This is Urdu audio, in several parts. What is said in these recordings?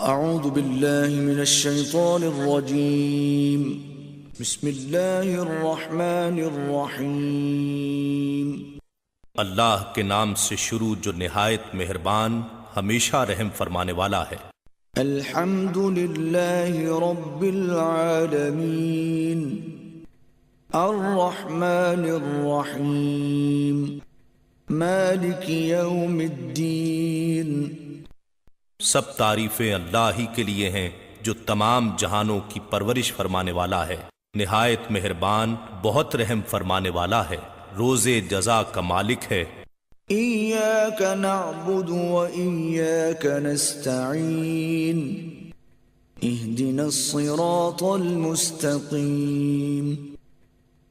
اعوذ باللہ من الشیطان الرجیم بسم اللہ الرحمن الرحیم اللہ کے نام سے شروع جو نہایت مہربان ہمیشہ رحم فرمانے والا ہے۔ الحمد للہ رب العالمین الرحمن الرحیم مالک یوم الدین۔ سب تعریفیں اللہ ہی کے لیے ہیں جو تمام جہانوں کی پرورش فرمانے والا ہے، نہایت مہربان، بہت رحم فرمانے والا ہے، روز جزا کا مالک ہے۔ ایاک نعبد و ایاک نستعین اہدنا الصراط المستقیم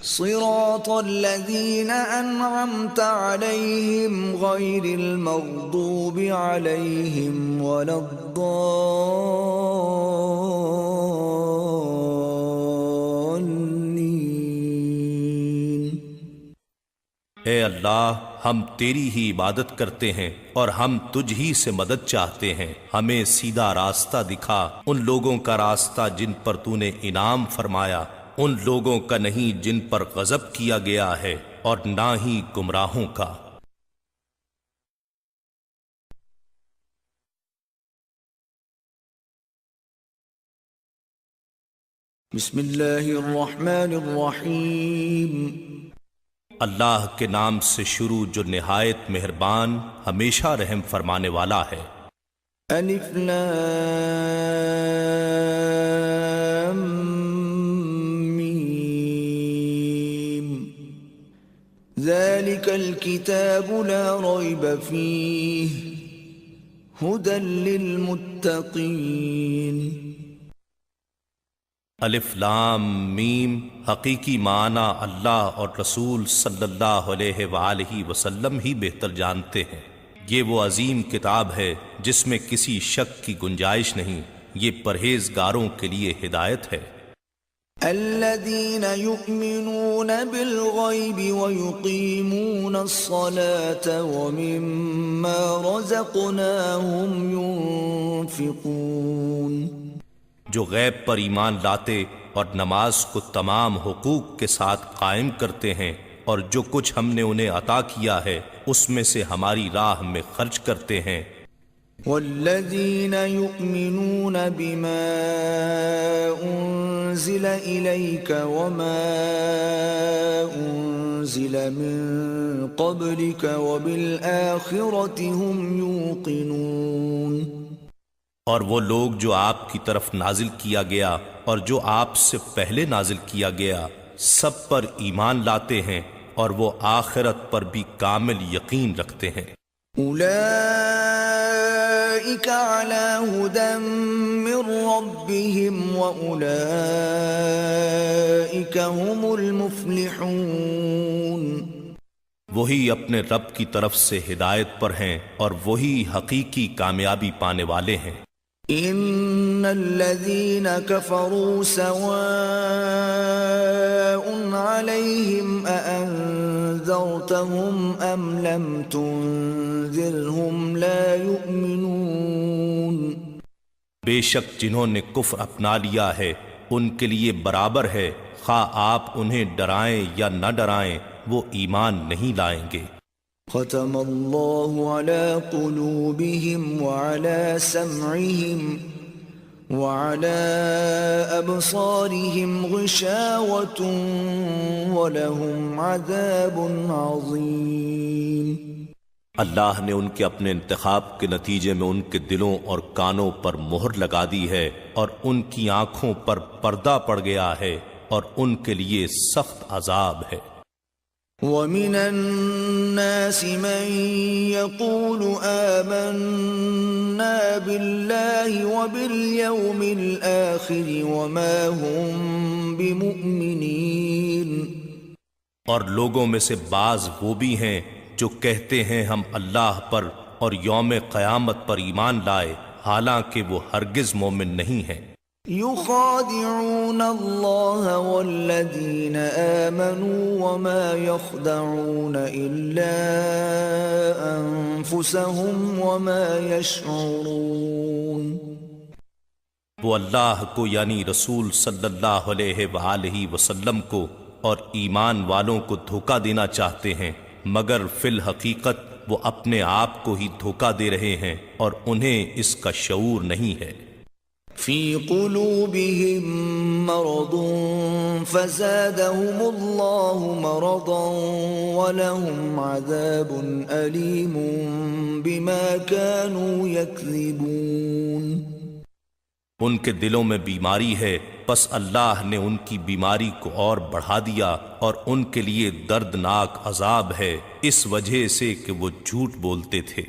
صراط الذین انعمت علیہم غیر المغضوب علیہم ولا الضالین۔ اے اللہ، ہم تیری ہی عبادت کرتے ہیں اور ہم تجھ ہی سے مدد چاہتے ہیں، ہمیں سیدھا راستہ دکھا، ان لوگوں کا راستہ جن پر تو نے انعام فرمایا، ان لوگوں کا نہیں جن پر غضب کیا گیا ہے، اور نہ ہی گمراہوں کا۔ بسم اللہ الرحمن الرحیم اللہ کے نام سے شروع جو نہایت مہربان ہمیشہ رحم فرمانے والا ہے۔ الف لام میم ذلك الكتاب لا ريب فيه هدى للمتقين۔ الف لام میم حقیقی معنی اللہ اور رسول صلی اللہ علیہ وآلہ وسلم ہی بہتر جانتے ہیں۔ یہ وہ عظیم کتاب ہے جس میں کسی شک کی گنجائش نہیں، یہ پرہیزگاروں کے لیے ہدایت ہے۔ الذين يؤمنون بالغيب ويقيمون الصلاة ومما رزقناهم ينفقون۔ جو غیب پر ایمان لاتے اور نماز کو تمام حقوق کے ساتھ قائم کرتے ہیں، اور جو کچھ ہم نے انہیں عطا کیا ہے اس میں سے ہماری راہ میں خرچ کرتے ہیں۔ والذین یؤمنون بما انزل الیک وما انزل من قبلک وبالآخرة هم یوقنون۔ اور وہ لوگ جو آپ کی طرف نازل کیا گیا اور جو آپ سے پہلے نازل کیا گیا سب پر ایمان لاتے ہیں، اور وہ آخرت پر بھی کامل یقین رکھتے ہیں۔ اولئک علی ھدی من ربہم واولئک هم المفلحون۔ وہی اپنے رب کی طرف سے ہدایت پر ہیں اور وہی حقیقی کامیابی پانے والے ہیں۔ ان الذين كفروا سواء عليهم أأنذرتهم ام لم تنذرهم لا يؤمنون۔ بے شک جنہوں نے کفر اپنا لیا ہے ان کے لیے برابر ہے، خواہ آپ انہیں ڈرائیں یا نہ ڈرائیں، وہ ایمان نہیں لائیں گے۔ ختم اللہ علی قلوبہم وعلی سمعہم وعلی ابصارہم غشاوۃ ولہم عذاب عظیم۔ اللہ نے ان کے اپنے انتخاب کے نتیجے میں ان کے دلوں اور کانوں پر مہر لگا دی ہے، اور ان کی آنکھوں پر پردہ پڑ گیا ہے، اور ان کے لیے سخت عذاب ہے۔ وَمِنَ النَّاسِ مَن يَقُولُ آمَنَّا بِاللَّهِ وَبِالْيَوْمِ الْآخِرِ وَمَا هُمْ بِمُؤْمِنِينَ۔ اور لوگوں میں سے بعض وہ بھی ہیں جو کہتے ہیں ہم اللہ پر اور یوم قیامت پر ایمان لائے، حالانکہ وہ ہرگز مومن نہیں ہیں۔ يخادعون الله والذين آمنوا وما يخدعون إلا أنفسهم وما يشعرون۔ وہ اللہ کو یعنی رسول صلی اللہ علیہ وآلہ وسلم کو اور ایمان والوں کو دھوکہ دینا چاہتے ہیں، مگر فی الحقیقت وہ اپنے آپ کو ہی دھوکہ دے رہے ہیں اور انہیں اس کا شعور نہیں ہے۔ فی قلوبہم مرض فزادہم اللہ مرضا ولہم عذاب علیم بما كانوا یکذبون۔ ان کے دلوں میں بیماری ہے، پس اللہ نے ان کی بیماری کو اور بڑھا دیا اور ان کے لیے دردناک عذاب ہے اس وجہ سے کہ وہ جھوٹ بولتے تھے۔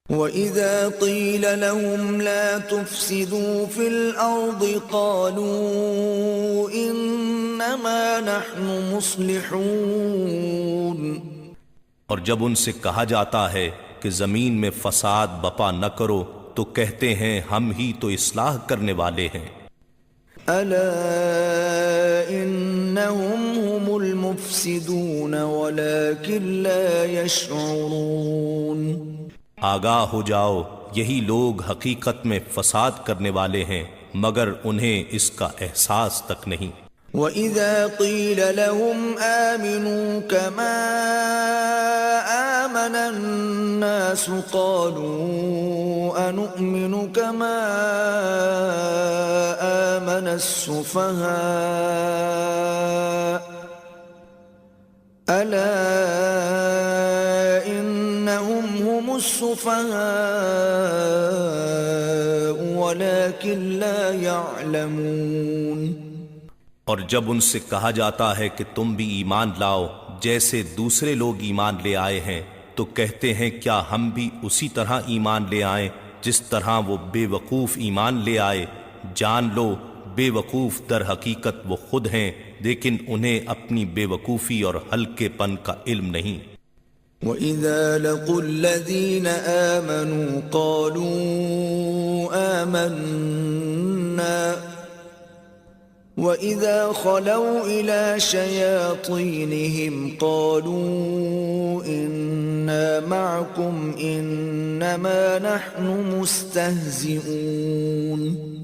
وَإِذَا قِيلَ لَهُمْ لَا تُفْسِدُوا فِي الْأَرْضِ قَالُوا إِنَّمَا نَحْنُ مُصْلِحُونَ۔ اور جب ان سے کہا جاتا ہے کہ زمین میں فساد بپا نہ کرو تو کہتے ہیں ہم ہی تو اصلاح کرنے والے ہیں۔ أَلَا إِنَّهُمْ هُمُ الْمُفْسِدُونَ وَلَكِنْ لَا يَشْعُرُونَ۔ آگاہ ہو جاؤ، یہی لوگ حقیقت میں فساد کرنے والے ہیں مگر انہیں اس کا احساس تک نہیں۔ وَإِذَا قِيلَ لَهُمْ آمِنُوا كَمَا آمَنَ النَّاسُ قَالُوا أَنُؤْمِنُ كَمَا آمَنَ السُّفَهَاءُ أَلَا إِنَّهُمْ هُمُ السُّفَهَاءُ وَلَكِنْ لَا يَعْلَمُونَ۔ اور جب ان سے کہا جاتا ہے کہ تم بھی ایمان لاؤ جیسے دوسرے لوگ ایمان لے آئے ہیں تو کہتے ہیں کیا ہم بھی اسی طرح ایمان لے آئیں جس طرح وہ بے وقوف ایمان لے آئے۔ جان لو بے وقوف در حقیقت وہ خود ہیں لیکن انہیں اپنی بے وقوفی اور ہلکے پن کا علم نہیں۔ وَإِذَا لَقُوا الَّذِينَ آمَنُوا قَالُوا آمَنَّا وَإِذَا خَلَوْا إِلَى شَيَاطِينِهِمْ قَالُوا إِنَّا مَعَكُمْ إِنَّمَا نَحْنُ مُسْتَهْزِئُونَ۔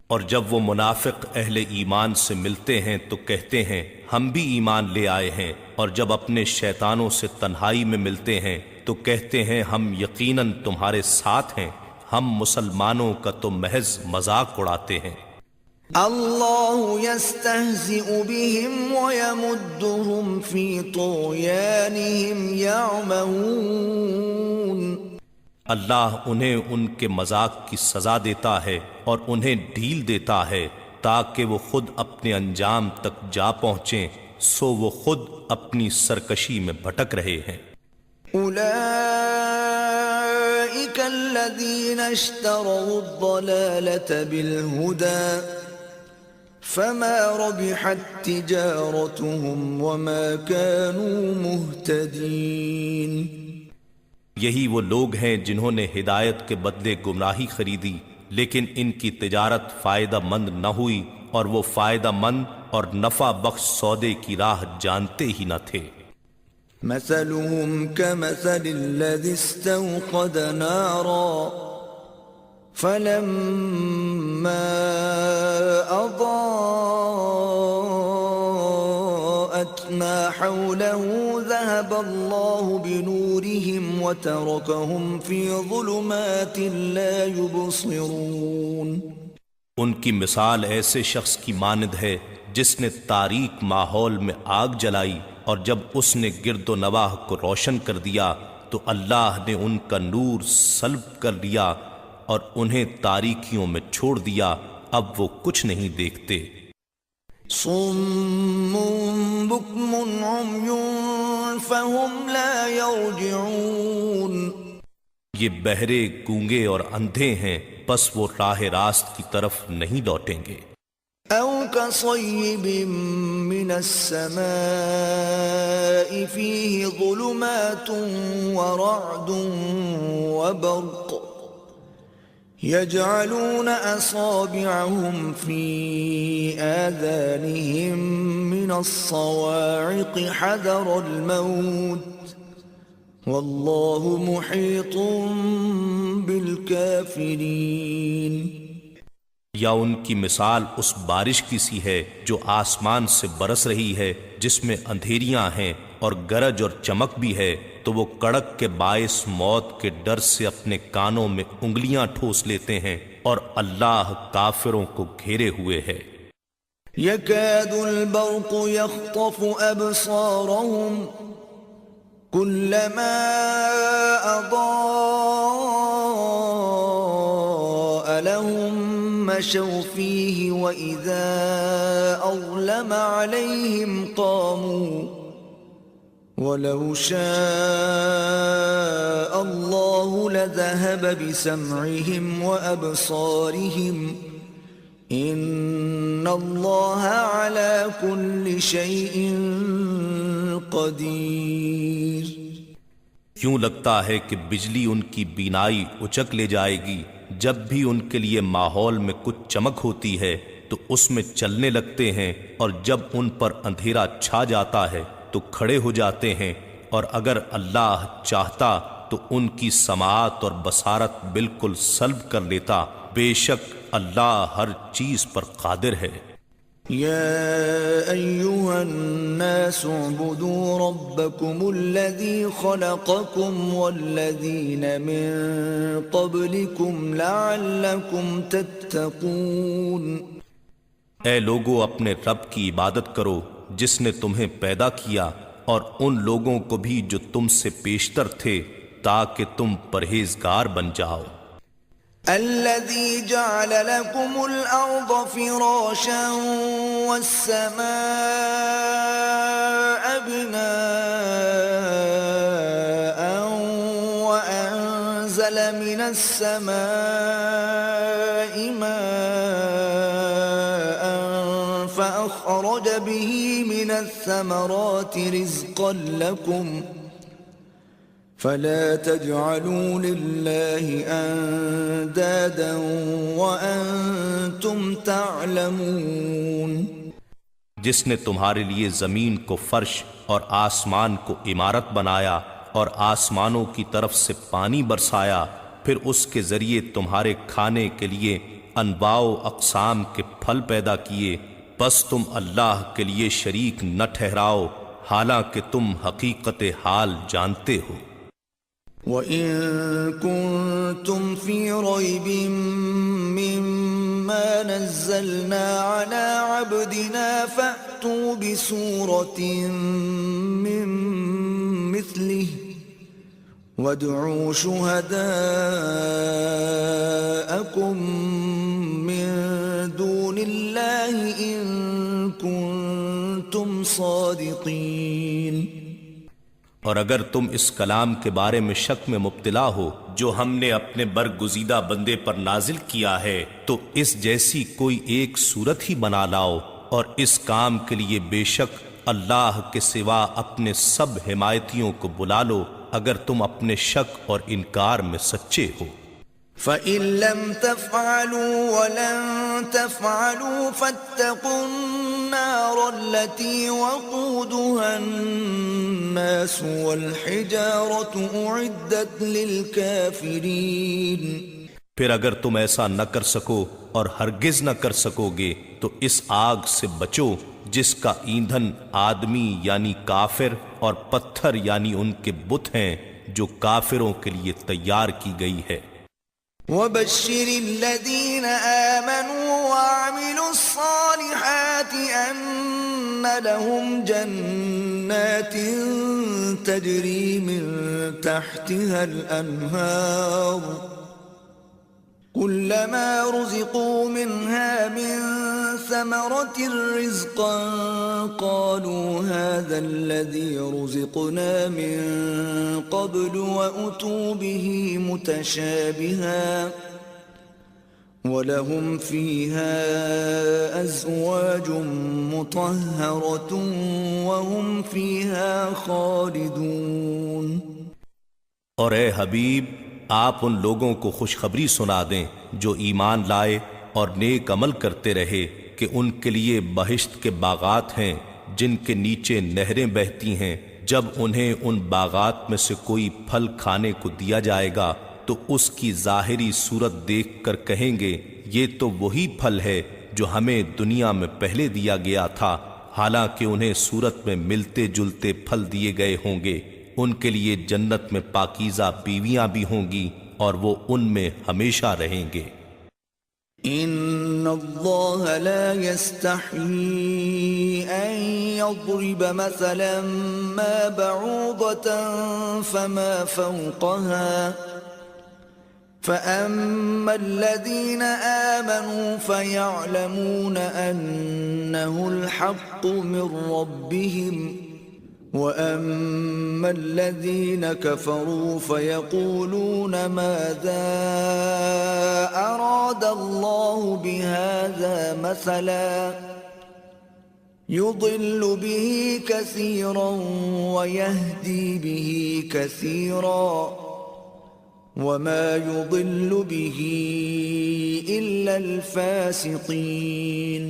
اور جب وہ منافق اہل ایمان سے ملتے ہیں تو کہتے ہیں ہم بھی ایمان لے آئے ہیں، اور جب اپنے شیطانوں سے تنہائی میں ملتے ہیں تو کہتے ہیں ہم یقیناً تمہارے ساتھ ہیں، ہم مسلمانوں کا تو محض مذاق اڑاتے ہیں۔ اللہ یستہزئ بہم ویمدہم فی طغیانہم یعمہون۔ اللہ انہیں ان کے مذاق کی سزا دیتا ہے اور انہیں ڈھیل دیتا ہے تاکہ وہ خود اپنے انجام تک جا پہنچیں، سو وہ خود اپنی سرکشی میں بھٹک رہے ہیں۔ اولئک الذین اشتروا الضلالة بالہدى فما ربحت تجارتهم وما كانوا مهتدین۔ یہی وہ لوگ ہیں جنہوں نے ہدایت کے بدلے گمراہی خریدی لیکن ان کی تجارت فائدہ مند نہ ہوئی اور وہ فائدہ مند اور نفع بخش سودے کی راہ جانتے ہی نہ تھے۔ مثلهم كمثل الذي استوقد نارا فلما أضاءت ما حوله ذهب الله بنورهم وتركهم في ظلمات لا يبصرون۔ ان کی مثال ایسے شخص کی مانند ہے جس نے تاریک ماحول میں آگ جلائی اور جب اس نے گرد و نواح کو روشن کر دیا تو اللہ نے ان کا نور سلب کر لیا اور انہیں تاریکیوں میں چھوڑ دیا، اب وہ کچھ نہیں دیکھتے۔ صم بکم عمی فهم لا يرجعون۔ یہ بہرے، گونگے اور اندھے ہیں، پس وہ راہ راست کی طرف نہیں لوٹیں گے۔ او كصيب من السماء فيه ظلمات ورعد وبرق يجعلون أصابعهم في آذانهم من الصواعق حذر الموت والله محيط بالكافرين۔ یا ان کی مثال اس بارش کی سی ہے جو آسمان سے برس رہی ہے، جس میں اندھیریاں ہیں اور گرج اور چمک بھی ہے، تو وہ کڑک کے باعث موت کے ڈر سے اپنے کانوں میں انگلیاں ٹھوس لیتے ہیں، اور اللہ کافروں کو گھیرے ہوئے ہے۔ يكاد البرق يخطف أبصارهم كلما أضاء لهم مشوا فيه وإذا أظلم عليهم قاموا ولو شاء الله لذهب بسمعهم وأبصارهم ان اللہ علی کل شیء قدیر۔ کیوں لگتا ہے کہ بجلی ان کی بینائی اچک لے جائے گی؟ جب بھی ان کے لیے ماحول میں کچھ چمک ہوتی ہے تو اس میں چلنے لگتے ہیں، اور جب ان پر اندھیرا چھا جاتا ہے تو کھڑے ہو جاتے ہیں، اور اگر اللہ چاہتا تو ان کی سماعت اور بصارت بالکل سلب کر لیتا۔ بے شک اللہ ہر چیز پر قادر ہے۔ یا ایہا الناس اعبدوا ربکم الذی خلقکم والذین من قبلکم لعلکم تتقون۔ اے لوگو، اپنے رب کی عبادت کرو جس نے تمہیں پیدا کیا، اور ان لوگوں کو بھی جو تم سے پیشتر تھے، تاکہ تم پرہیزگار بن جاؤ۔ الذي جعل لكم الأرض فراشا والسماء بناء وأنزل من السماء ماء فأخرج به من الثمرات رزقا لكم فلا تجعلوا لله اندادا وانتم تعلمون۔ جس نے تمہارے لیے زمین کو فرش اور آسمان کو عمارت بنایا، اور آسمانوں کی طرف سے پانی برسایا، پھر اس کے ذریعے تمہارے کھانے کے لیے انواع و اقسام کے پھل پیدا کیے، بس تم اللہ کے لیے شریک نہ ٹھہراؤ، حالانکہ تم حقیقت حال جانتے ہو۔ وَإِن كُنتُمْ فِي رَيْبٍ مِّمَّا نَزَّلْنَا عَلَىٰ عَبْدِنَا فَأْتُوا بِسُورَةٍ مِّن مِّثْلِهِ وَادْعُوا شُهَدَاءَكُم مِّن دُونِ اللَّهِ إِن كُنتُمْ صَادِقِينَ۔ اور اگر تم اس کلام کے بارے میں شک میں مبتلا ہو جو ہم نے اپنے برگزیدہ بندے پر نازل کیا ہے، تو اس جیسی کوئی ایک صورت ہی بنا لاؤ، اور اس کام کے لیے بے شک اللہ کے سوا اپنے سب حمایتیوں کو بلا لو، اگر تم اپنے شک اور انکار میں سچے ہو۔ فَإِن لَّمْ تَفْعَلُوا وَلَن تَفْعَلُوا فَاتَّقُوا النَّارَ الَّتِي وَقُودُهَا النَّاسُ وَالْحِجَارَةُ أُعِدَّتْ لِلْكَافِرِينَ۔ پھر اگر تم ایسا نہ کر سکو اور ہرگز نہ کر سکو گے تو اس آگ سے بچو جس کا ایندھن آدمی یعنی کافر اور پتھر یعنی ان کے بت ہیں جو کافروں کے لیے تیار کی گئی ہے۔ وَبَشِّرِ الَّذِينَ آمَنُوا وَعَمِلُوا الصَّالِحَاتِ أَنَّ لَهُمْ جَنَّاتٍ تَجْرِي مِن تَحْتِهَا الْأَنْهَارُ كُلَّمَا رُزِقُوا مِنْهَا مِن ثَمَرَةٍ رِزْقًا قَالُوا هَذَا الَّذِي رُزِقْنَا مِن قَبْلُ وَأُتُوا بِهِ مُتَشَابِهًا وَلَهُمْ فِيهَا أَزْوَاجٌ مُطَهَّرَةٌ وَهُمْ فِيهَا خَالِدُونَ۔ اور اے حبیب، آپ ان لوگوں کو خوشخبری سنا دیں جو ایمان لائے اور نیک عمل کرتے رہے کہ ان کے لیے بہشت کے باغات ہیں جن کے نیچے نہریں بہتی ہیں۔ جب انہیں ان باغات میں سے کوئی پھل کھانے کو دیا جائے گا تو اس کی ظاہری صورت دیکھ کر کہیں گے یہ تو وہی پھل ہے جو ہمیں دنیا میں پہلے دیا گیا تھا، حالانکہ انہیں صورت میں ملتے جلتے پھل دیے گئے ہوں گے۔ ان کے لیے جنت میں پاکیزہ بیویاں بھی ہوں گی اور وہ ان میں ہمیشہ رہیں گے۔ ان اللہ لا يستحيي ان يضرب مثلا ما بعوضة فما فوقها فأما الذين آمنوا فيعلمون أنه الحق من ربهم وَأَمَّا الَّذِينَ كَفَرُوا فَيَقُولُونَ مَاذَا أَرَادَ اللَّهُ بِهَذَا مَثَلًا يُضِلُّ بِهِ كَثِيرًا وَيَهْدِي بِهِ كَثِيرًا وَمَا يُضِلُّ بِهِ إِلَّا الْفَاسِقِينَ۔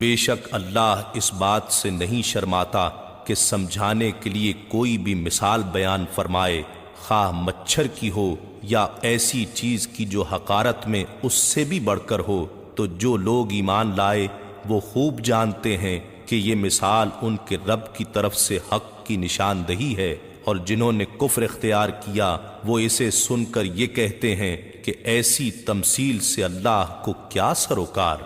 بے شک اللہ اس بات سے نہیں شرماتا کہ سمجھانے کے لیے کوئی بھی مثال بیان فرمائے، خواہ مچھر کی ہو یا ایسی چیز کی جو حقارت میں اس سے بھی بڑھ کر ہو، تو جو لوگ ایمان لائے وہ خوب جانتے ہیں کہ یہ مثال ان کے رب کی طرف سے حق کی نشاندہی ہے، اور جنہوں نے کفر اختیار کیا وہ اسے سن کر یہ کہتے ہیں کہ ایسی تمثیل سے اللہ کو کیا سروکار۔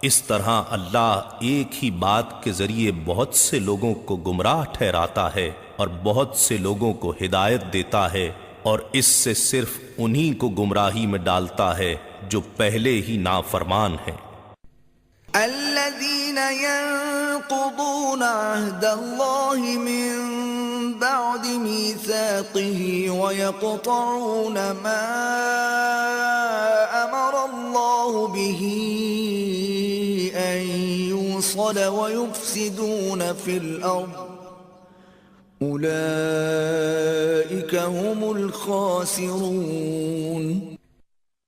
اس طرح اللہ ایک ہی بات کے ذریعے بہت سے لوگوں کو گمراہ ٹھہراتا ہے اور بہت سے لوگوں کو ہدایت دیتا ہے، اور اس سے صرف انہی کو گمراہی میں ڈالتا ہے جو پہلے ہی نافرمان ہیں۔ الذين ينقضون عهد الله من بعد ميثاقه ويقطعون ما أمر الله به أن يوصل ويفسدون في الأرض أولئك هم الخاسرون۔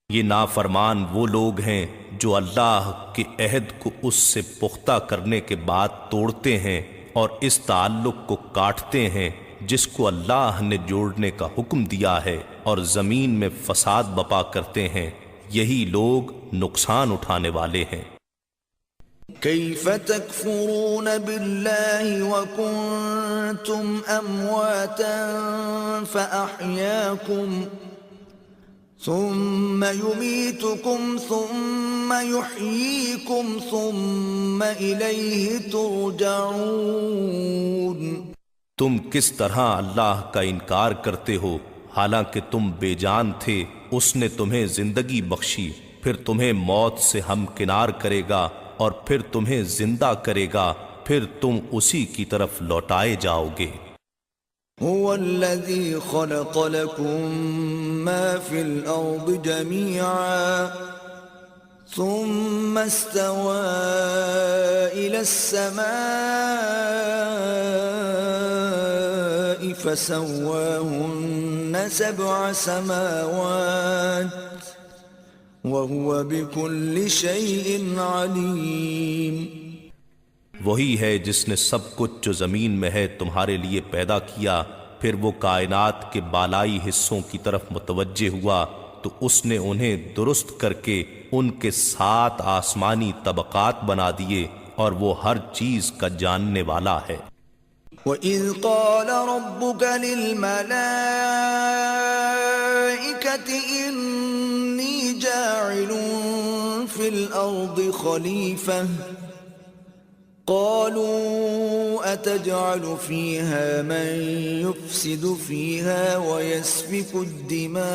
یہ نافرمان وہ لوگ ہیں جو اللہ کے عہد کو اس سے پختہ کرنے کے بعد توڑتے ہیں اور اس تعلق کو کاٹتے ہیں جس کو اللہ نے جوڑنے کا حکم دیا ہے، اور زمین میں فساد بپا کرتے ہیں، یہی لوگ نقصان اٹھانے والے ہیں۔ كيف تكفرون بالله وكنتم أمواتا فأحياكم ثم يميتكم ثم يحييكم ثم إليه ترجعون۔ تم کس طرح اللہ کا انکار کرتے ہو حالانکہ تم بے جان تھے، اس نے تمہیں زندگی بخشی، پھر تمہیں موت سے ہمکنار کرے گا اور پھر تمہیں زندہ کرے گا، پھر تم اسی کی طرف لوٹائے جاؤ گے۔ هو الذي خلق لكم ما في الأرض جميعا ثم استوى إلى السماء فسواهن 7 سماوات وهو بكل شيء عليم۔ وہی ہے جس نے سب کچھ جو زمین میں ہے تمہارے لیے پیدا کیا، پھر وہ کائنات کے بالائی حصوں کی طرف متوجہ ہوا تو اس نے انہیں درست کر کے ان کے 7 آسمانی طبقات بنا دیے، اور وہ ہر چیز کا جاننے والا ہے۔ وَإِذْ قَالَ رَبُّكَ لِلْمَلَائِكَةِ إِنِّي جَاعِلٌ فِي الْأَرْضِ خَلِيفَةً قالوا أتجعل فيها من يفسد فيها ويسفك الدماء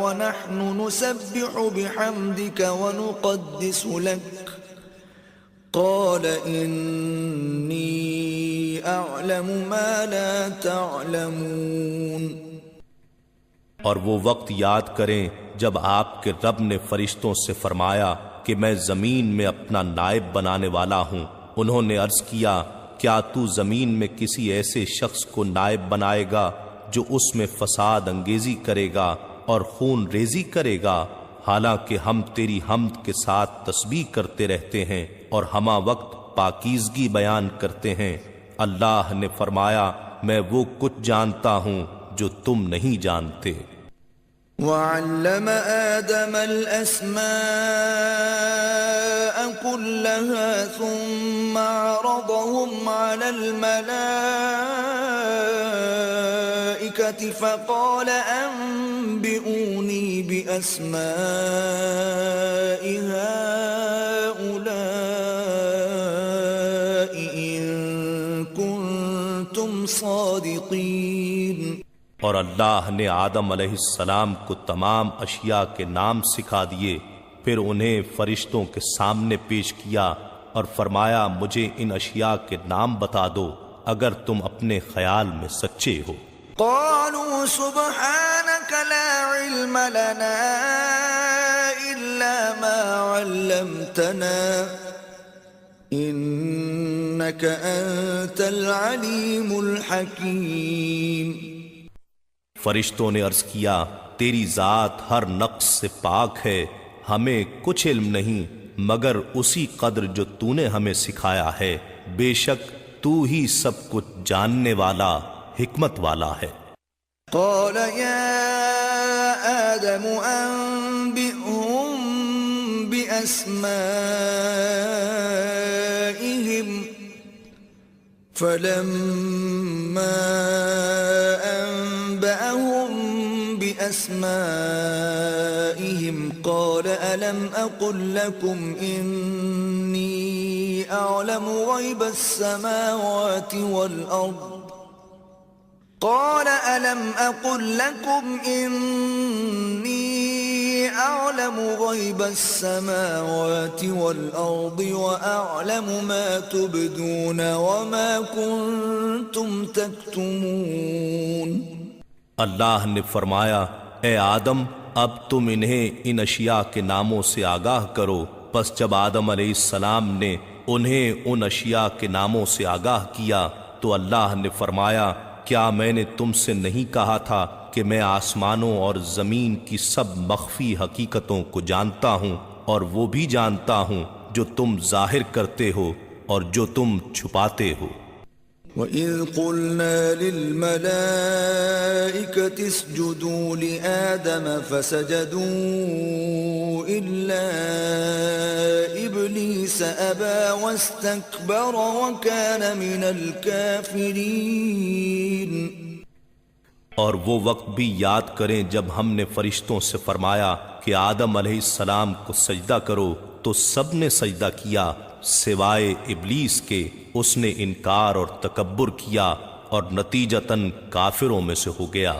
ونحن نسبح بحمدك ونقدس لك قال إني أعلم ما لا تعلمون۔ اور وہ وقت یاد کریں جب آپ کے رب نے فرشتوں سے فرمایا کہ میں زمین میں اپنا نائب بنانے والا ہوں۔ انہوں نے عرض کیا کیا تو زمین میں کسی ایسے شخص کو نائب بنائے گا جو اس میں فساد انگیزی کرے گا اور خون ریزی کرے گا، حالانکہ ہم تیری حمد کے ساتھ تسبیح کرتے رہتے ہیں اور ہمہ وقت پاکیزگی بیان کرتے ہیں۔ اللہ نے فرمایا میں وہ کچھ جانتا ہوں جو تم نہیں جانتے۔ وعلم آدم الأسماء كلها ثم عرضهم على الملائكة فقال أنبئوني بأسماء هؤلاء إن كنتم صادقين۔ اور اللہ نے آدم علیہ السلام کو تمام اشیاء کے نام سکھا دیے، پھر انہیں فرشتوں کے سامنے پیش کیا اور فرمایا مجھے ان اشیاء کے نام بتا دو اگر تم اپنے خیال میں سچے ہو۔ قالوا سبحانك لا علم لنا إلا ما علمتنا إنك أنت العليم الحكيم۔ فرشتوں نے عرض کیا تیری ذات ہر نقص سے پاک ہے، ہمیں کچھ علم نہیں مگر اسی قدر جو تو نے ہمیں سکھایا ہے، بے شک تو ہی سب کچھ جاننے والا حکمت والا ہے۔ قال يا آدم أنبئهم بأسمائهم فلما أنبأهم بأسمائهم قال ألم أقل لكم إني أعلم غيب السماوات والأرض قال ألم أقل لكم إني أعلم غيب السماوات والأرض وأعلم ما تبدون وما كنتم تكتمون۔ اللہ نے فرمایا اے آدم اب تم انہیں ان اشیاء کے ناموں سے آگاہ کرو۔ پس جب آدم علیہ السلام نے انہیں ان اشیاء کے ناموں سے آگاہ کیا تو اللہ نے فرمایا کیا میں نے تم سے نہیں کہا تھا کہ میں آسمانوں اور زمین کی سب مخفی حقیقتوں کو جانتا ہوں اور وہ بھی جانتا ہوں جو تم ظاہر کرتے ہو اور جو تم چھپاتے ہو۔ وَإِذْ قُلْنَا لِلْمَلَائِكَةِ اسْجُدُوا لِآدَمَ فَسَجَدُوا إِلَّا إِبْلِيسَ أَبَى وَاسْتَكْبَرَ وَكَانَ مِنَ الْكَافِرِينَ۔ اور وہ وقت بھی یاد کریں جب ہم نے فرشتوں سے فرمایا کہ آدم علیہ السلام کو سجدہ کرو تو سب نے سجدہ کیا سوائے ابلیس کے، اس نے انکار اور تکبر کیا اور نتیجتاً کافروں میں سے ہو گیا۔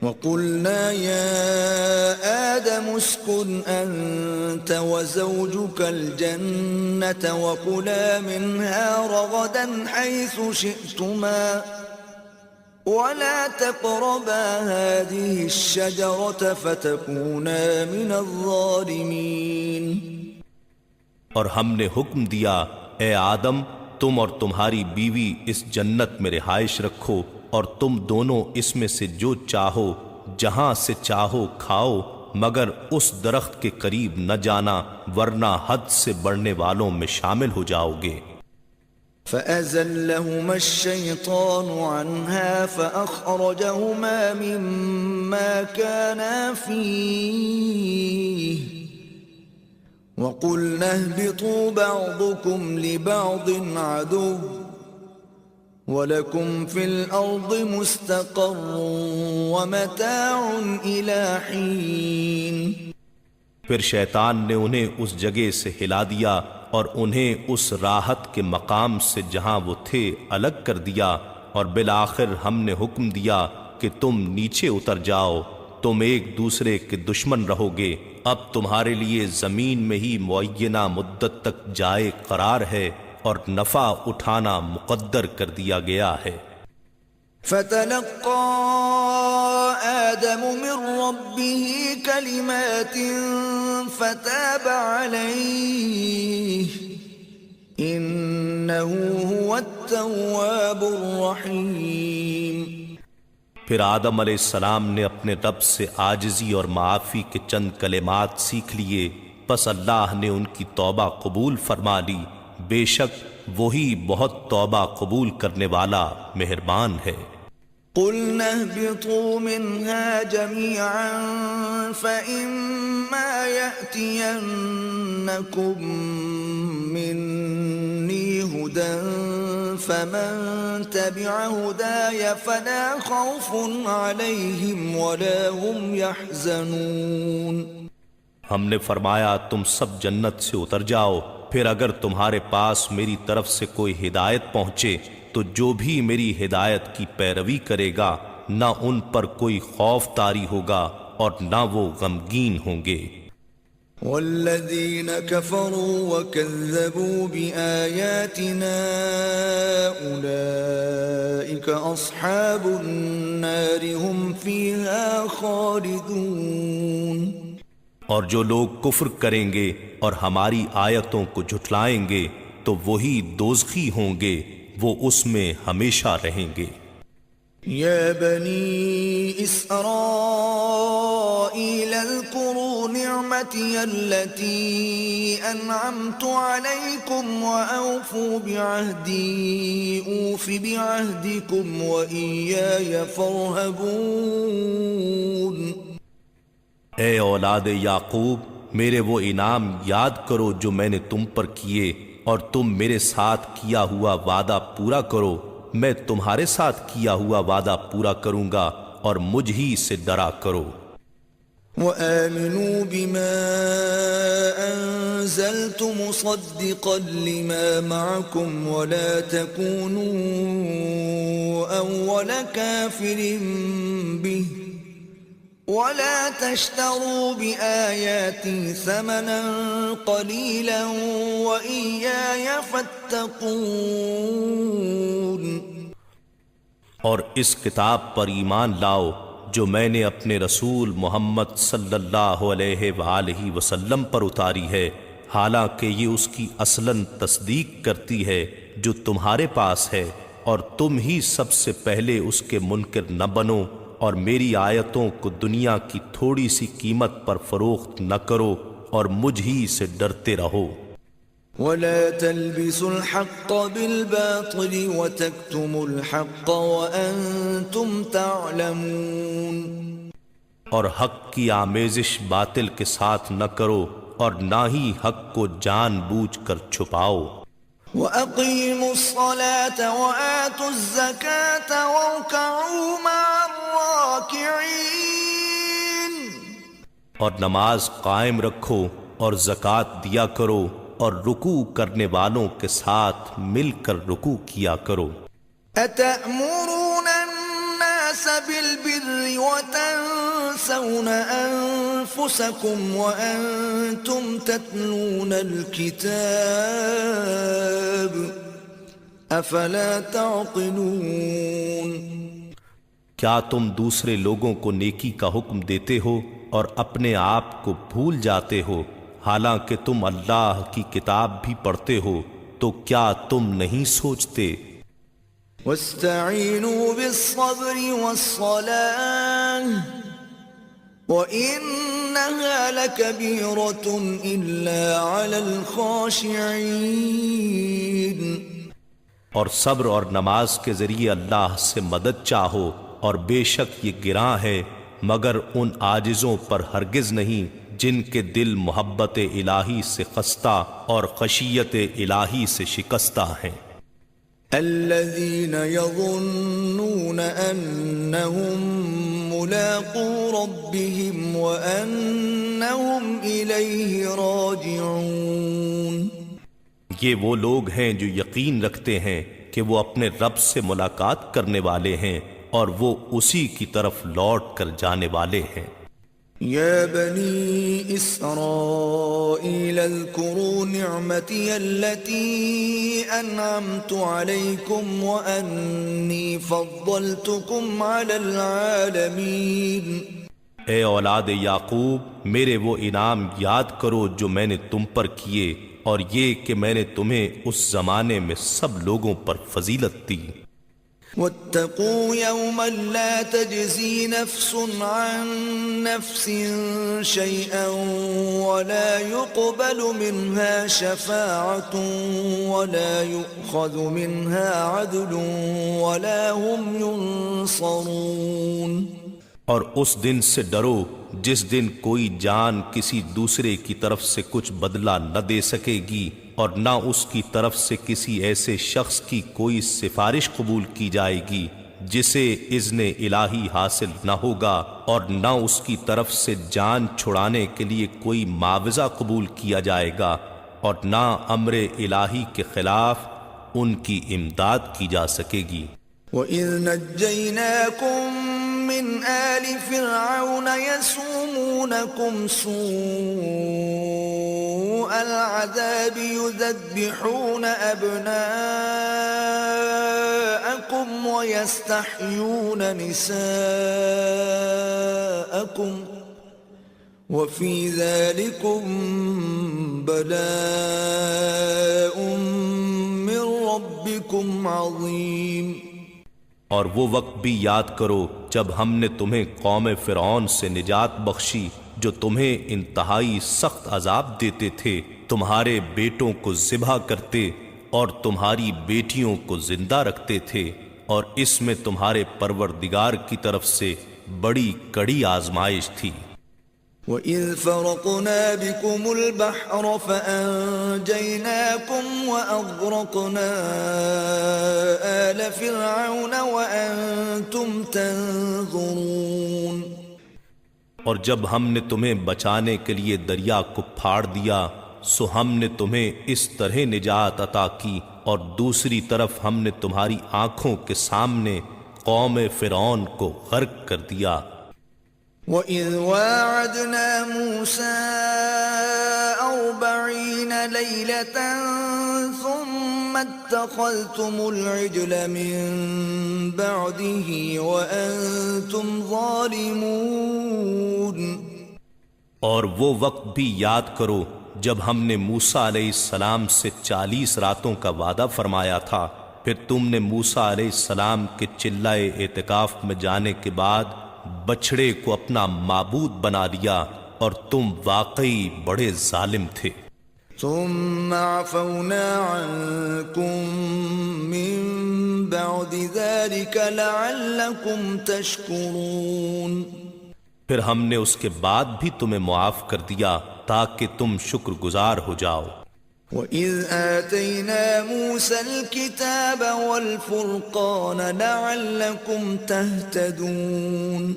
وَقُلْنَا يَا آدَمُ اسْكُنْ أَنْتَ وَزَوْجُكَ الْجَنَّةَ وَكُلَا مِنْهَا رَغَدًا حَيْثُ شِئْتُمَا وَلَا تَقْرَبَا هَذِهِ الشَّجَرَةَ فَتَكُونَا مِنَ الظَّالِمِينَ۔ اور ہم نے حکم دیا اے آدم تم اور تمہاری بیوی اس جنت میں رہائش رکھو اور تم دونوں اس میں سے جو چاہو جہاں سے چاہو کھاؤ مگر اس درخت کے قریب نہ جانا ورنہ حد سے بڑھنے والوں میں شامل ہو جاؤ گے۔ فَأَزَلَّهُمَا الشَّيْطَانُ عَنْهَا فَأَخْرَجَهُمَا مِمَّا كَانَا فِيهِ وَقُلْنَا اهْبِطُوا بَعْضُكُمْ لِبَعْضٍ عَدُوٌّ وَلَكُمْ فِي الْأَرْضِ مُسْتَقَرٌّ وَمَتَاعٌ إِلَى حِينٍ۔ پھر شیطان نے انہیں اس جگہ سے ہلا دیا اور انہیں اس راحت کے مقام سے جہاں وہ تھے الگ کر دیا، اور بالآخر ہم نے حکم دیا کہ تم نیچے اتر جاؤ، تم ایک دوسرے کے دشمن رہو گے، اب تمہارے لیے زمین میں ہی معینہ مدت تک جائے قرار ہے اور نفع اٹھانا مقدر کر دیا گیا ہے۔ فَتَلَقَّى آدَمُ مِن رَّبِّهِ كَلِمَاتٍ فَتَابَ عَلَيْهِ إِنَّهُ هُوَ التَّوَّابُ الرَّحِيمُ۔ پھر آدم علیہ السلام نے اپنے رب سے عاجزی اور معافی کے چند کلمات سیکھ لیے، پس اللہ نے ان کی توبہ قبول فرما لی، بے شک وہی بہت توبہ قبول کرنے والا مہربان ہے۔ قُلْنَا اهْبِطُوا مِنْهَا جَمِيعًا فَإِمَّا يَأْتِيَنَّكُمْ مِنِّي هُدًى فَمَن تَبِعَ هُدَايَ فَلَا خَوْفٌ عَلَيْهِمْ وَلَا هُمْ يَحْزَنُونَ۔ ہم نے فرمایا تم سب جنت سے اتر جاؤ، پھر اگر تمہارے پاس میری طرف سے کوئی ہدایت پہنچے تو جو بھی میری ہدایت کی پیروی کرے گا نہ ان پر کوئی خوف طاری ہوگا اور نہ وہ غمگین ہوں گے۔ والذین کفروا وکذبوا بآیاتنا اولئک اصحاب النار هم فیہا خالدون۔ اور جو لوگ کفر کریں گے اور ہماری آیتوں کو جھٹلائیں گے تو وہی دوزخی ہوں گے، وہ اس میں ہمیشہ رہیں گے۔ یا بنی اسرائیل اذکروا نعمتی التي انعمت علیکم واوفوا بعہدی اوف بعہدکم وإیای فارہبون۔ اے اولاد یعقوب، میرے وہ انعام یاد کرو جو میں نے تم پر کیے، اور تم میرے ساتھ کیا ہوا وعدہ پورا کرو، میں تمہارے ساتھ کیا ہوا وعدہ پورا کروں گا، اور مجھ ہی سے ڈرا کرو۔ وآمنوا بما أنزلت مصدقا لما معكم ولا تكونوا أول كافر به ولا تشتروا بآياتي ثمنا قليلا وإياي فاتقون۔ اور اس کتاب پر ایمان لاؤ جو میں نے اپنے رسول محمد صلی اللہ علیہ وآلہ وسلم پر اتاری ہے، حالانکہ یہ اس کی اصلاً تصدیق کرتی ہے جو تمہارے پاس ہے، اور تم ہی سب سے پہلے اس کے منکر نہ بنو، اور میری آیتوں کو دنیا کی تھوڑی سی قیمت پر فروخت نہ کرو، اور مجھ ہی سے ڈرتے رہو۔ ولا تلبسوا الحق بالباطل وتكتموا الحق وأنتم تعلمون۔ اور حق کی آمیزش باطل کے ساتھ نہ کرو، اور نہ ہی حق کو جان بوجھ کر چھپاؤ۔ وَأَقِيمُوا الصَّلَاةَ وَآتُوا الزَّكَاةَ وَارْكَعُوا مَعَ الرَّاكِعِينَ۔ اور نماز قائم رکھو اور زکوٰۃ دیا کرو، اور رکوع کرنے والوں کے ساتھ مل کر رکوع کیا کرو۔ أَتَأْمُرُونَ النَّاسَ بِالْبِرِّ وَتَنْسَوْنَ أَنفُسَكُمْ وَأَنْتُمْ تَتْلُونَ الْكِتَابَ أَفَلَا تَعْقِلُونَ۔ کیا تم دوسرے لوگوں کو نیکی کا حکم دیتے ہو اور اپنے آپ کو بھول جاتے ہو، حالانکہ تم اللہ کی کتاب بھی پڑھتے ہو، تو کیا تم نہیں سوچتے؟ وَاسْتَعِينُوا بِالصَّبْرِ وَالصَّلَاةِ وَإِنَّهَا لَكَبِيرَةٌ إِلَّا عَلَى الْخَاشِعِينَ۔ اور صبر اور نماز کے ذریعے اللہ سے مدد چاہو، اور بے شک یہ گراں ہے مگر ان عاجزوں پر ہرگز نہیں جن کے دل محبت الہی سے خستہ اور خشیت الہی سے شکستہ ہیں۔ الذين يظنون أنهم ملاقو ربهم وأنهم إليه راجعون۔ یہ وہ لوگ ہیں جو یقین رکھتے ہیں کہ وہ اپنے رب سے ملاقات کرنے والے ہیں اور وہ اسی کی طرف لوٹ کر جانے والے ہیں۔ یا بنی اسرائیل اذکروا نعمتی التي انعمت علیکم وانی فضلتکم علی العالمین۔ اے اولاد یعقوب، میرے وہ انعام یاد کرو جو میں نے تم پر کیے، اور یہ کہ میں نے تمہیں اس زمانے میں سب لوگوں پر فضیلت دی۔ واتقوا يوما لا تجزي نفس عن نفس شيئا ولا يقبل منها شفاعة ولا يؤخذ منها عدل ولا هم ينصرون۔ اور اس دن سے ڈرو جس دن کوئی جان کسی دوسرے کی طرف سے کچھ بدلہ نہ دے سکے گی، اور نہ اس کی طرف سے کسی ایسے شخص کی کوئی سفارش قبول کی جائے گی جسے اذن الہی حاصل نہ ہوگا، اور نہ اس کی طرف سے جان چھڑانے کے لیے کوئی معاوضہ قبول کیا جائے گا، اور نہ امر الہی کے خلاف ان کی امداد کی جا سکے گی۔ وَإِذْ نَجَّيْنَاكُمْ مِنْ آلِ فِرْعَوْنَ يَسُومُونَكُمْ سُوءَ الْعَذَابِ يُذَبِّحُونَ أَبْنَاءَكُمْ وَيَسْتَحْيُونَ نِسَاءَكُمْ وَفِي ذَلِكُمْ بَلَاءٌ مِّن رَّبِّكُمْ عَظِيمٌ۔ اور وہ وقت بھی یاد کرو جب ہم نے تمہیں قوم فرعون سے نجات بخشی جو تمہیں انتہائی سخت عذاب دیتے تھے، تمہارے بیٹوں کو ذبح کرتے اور تمہاری بیٹیوں کو زندہ رکھتے تھے، اور اس میں تمہارے پروردگار کی طرف سے بڑی کڑی آزمائش تھی۔ وَإِذْ فَرَقْنَا بِكُمُ الْبَحْرَ فَأَنْجَيْنَاكُمْ وَأَغْرَقْنَا آلَ فِرْعَوْنَ وَأَنْتُمْ تَنْظُرُونَ۔ اور جب ہم نے تمہیں بچانے کے لیے دریا کو پھاڑ دیا سو ہم نے تمہیں اس طرح نجات عطا کی، اور دوسری طرف ہم نے تمہاری آنکھوں کے سامنے قوم فرعون کو غرق کر دیا۔ وَإِذْ وَاعَدْنَا مُوسَىٰ 40 لَيْلَةً ثُمَّ اتَّخَذْتُمُ الْعِجْلَ مِن بَعْدِهِ وَأَنْتُمْ ظَالِمُونَ۔ اور وہ وقت بھی یاد کرو جب ہم نے موسیٰ علیہ السلام سے 40 راتوں کا وعدہ فرمایا تھا، پھر تم نے موسیٰ علیہ السلام کے چلائے اعتکاف میں جانے کے بعد بچڑے کو اپنا معبود بنا لیا، اور تم واقعی بڑے ظالم تھے۔ ثم عفونا عنكم من بعد ذلك لعلكم تشكرون۔ پھر ہم نے اس کے بعد بھی تمہیں معاف کر دیا تاکہ تم شکر گزار ہو جاؤ۔ وَإِذْ آتَيْنَا مُوسَى الْكِتَابَ وَالْفُرْقَانَ لَعَلَّكُمْ تَهْتَدُونَ۔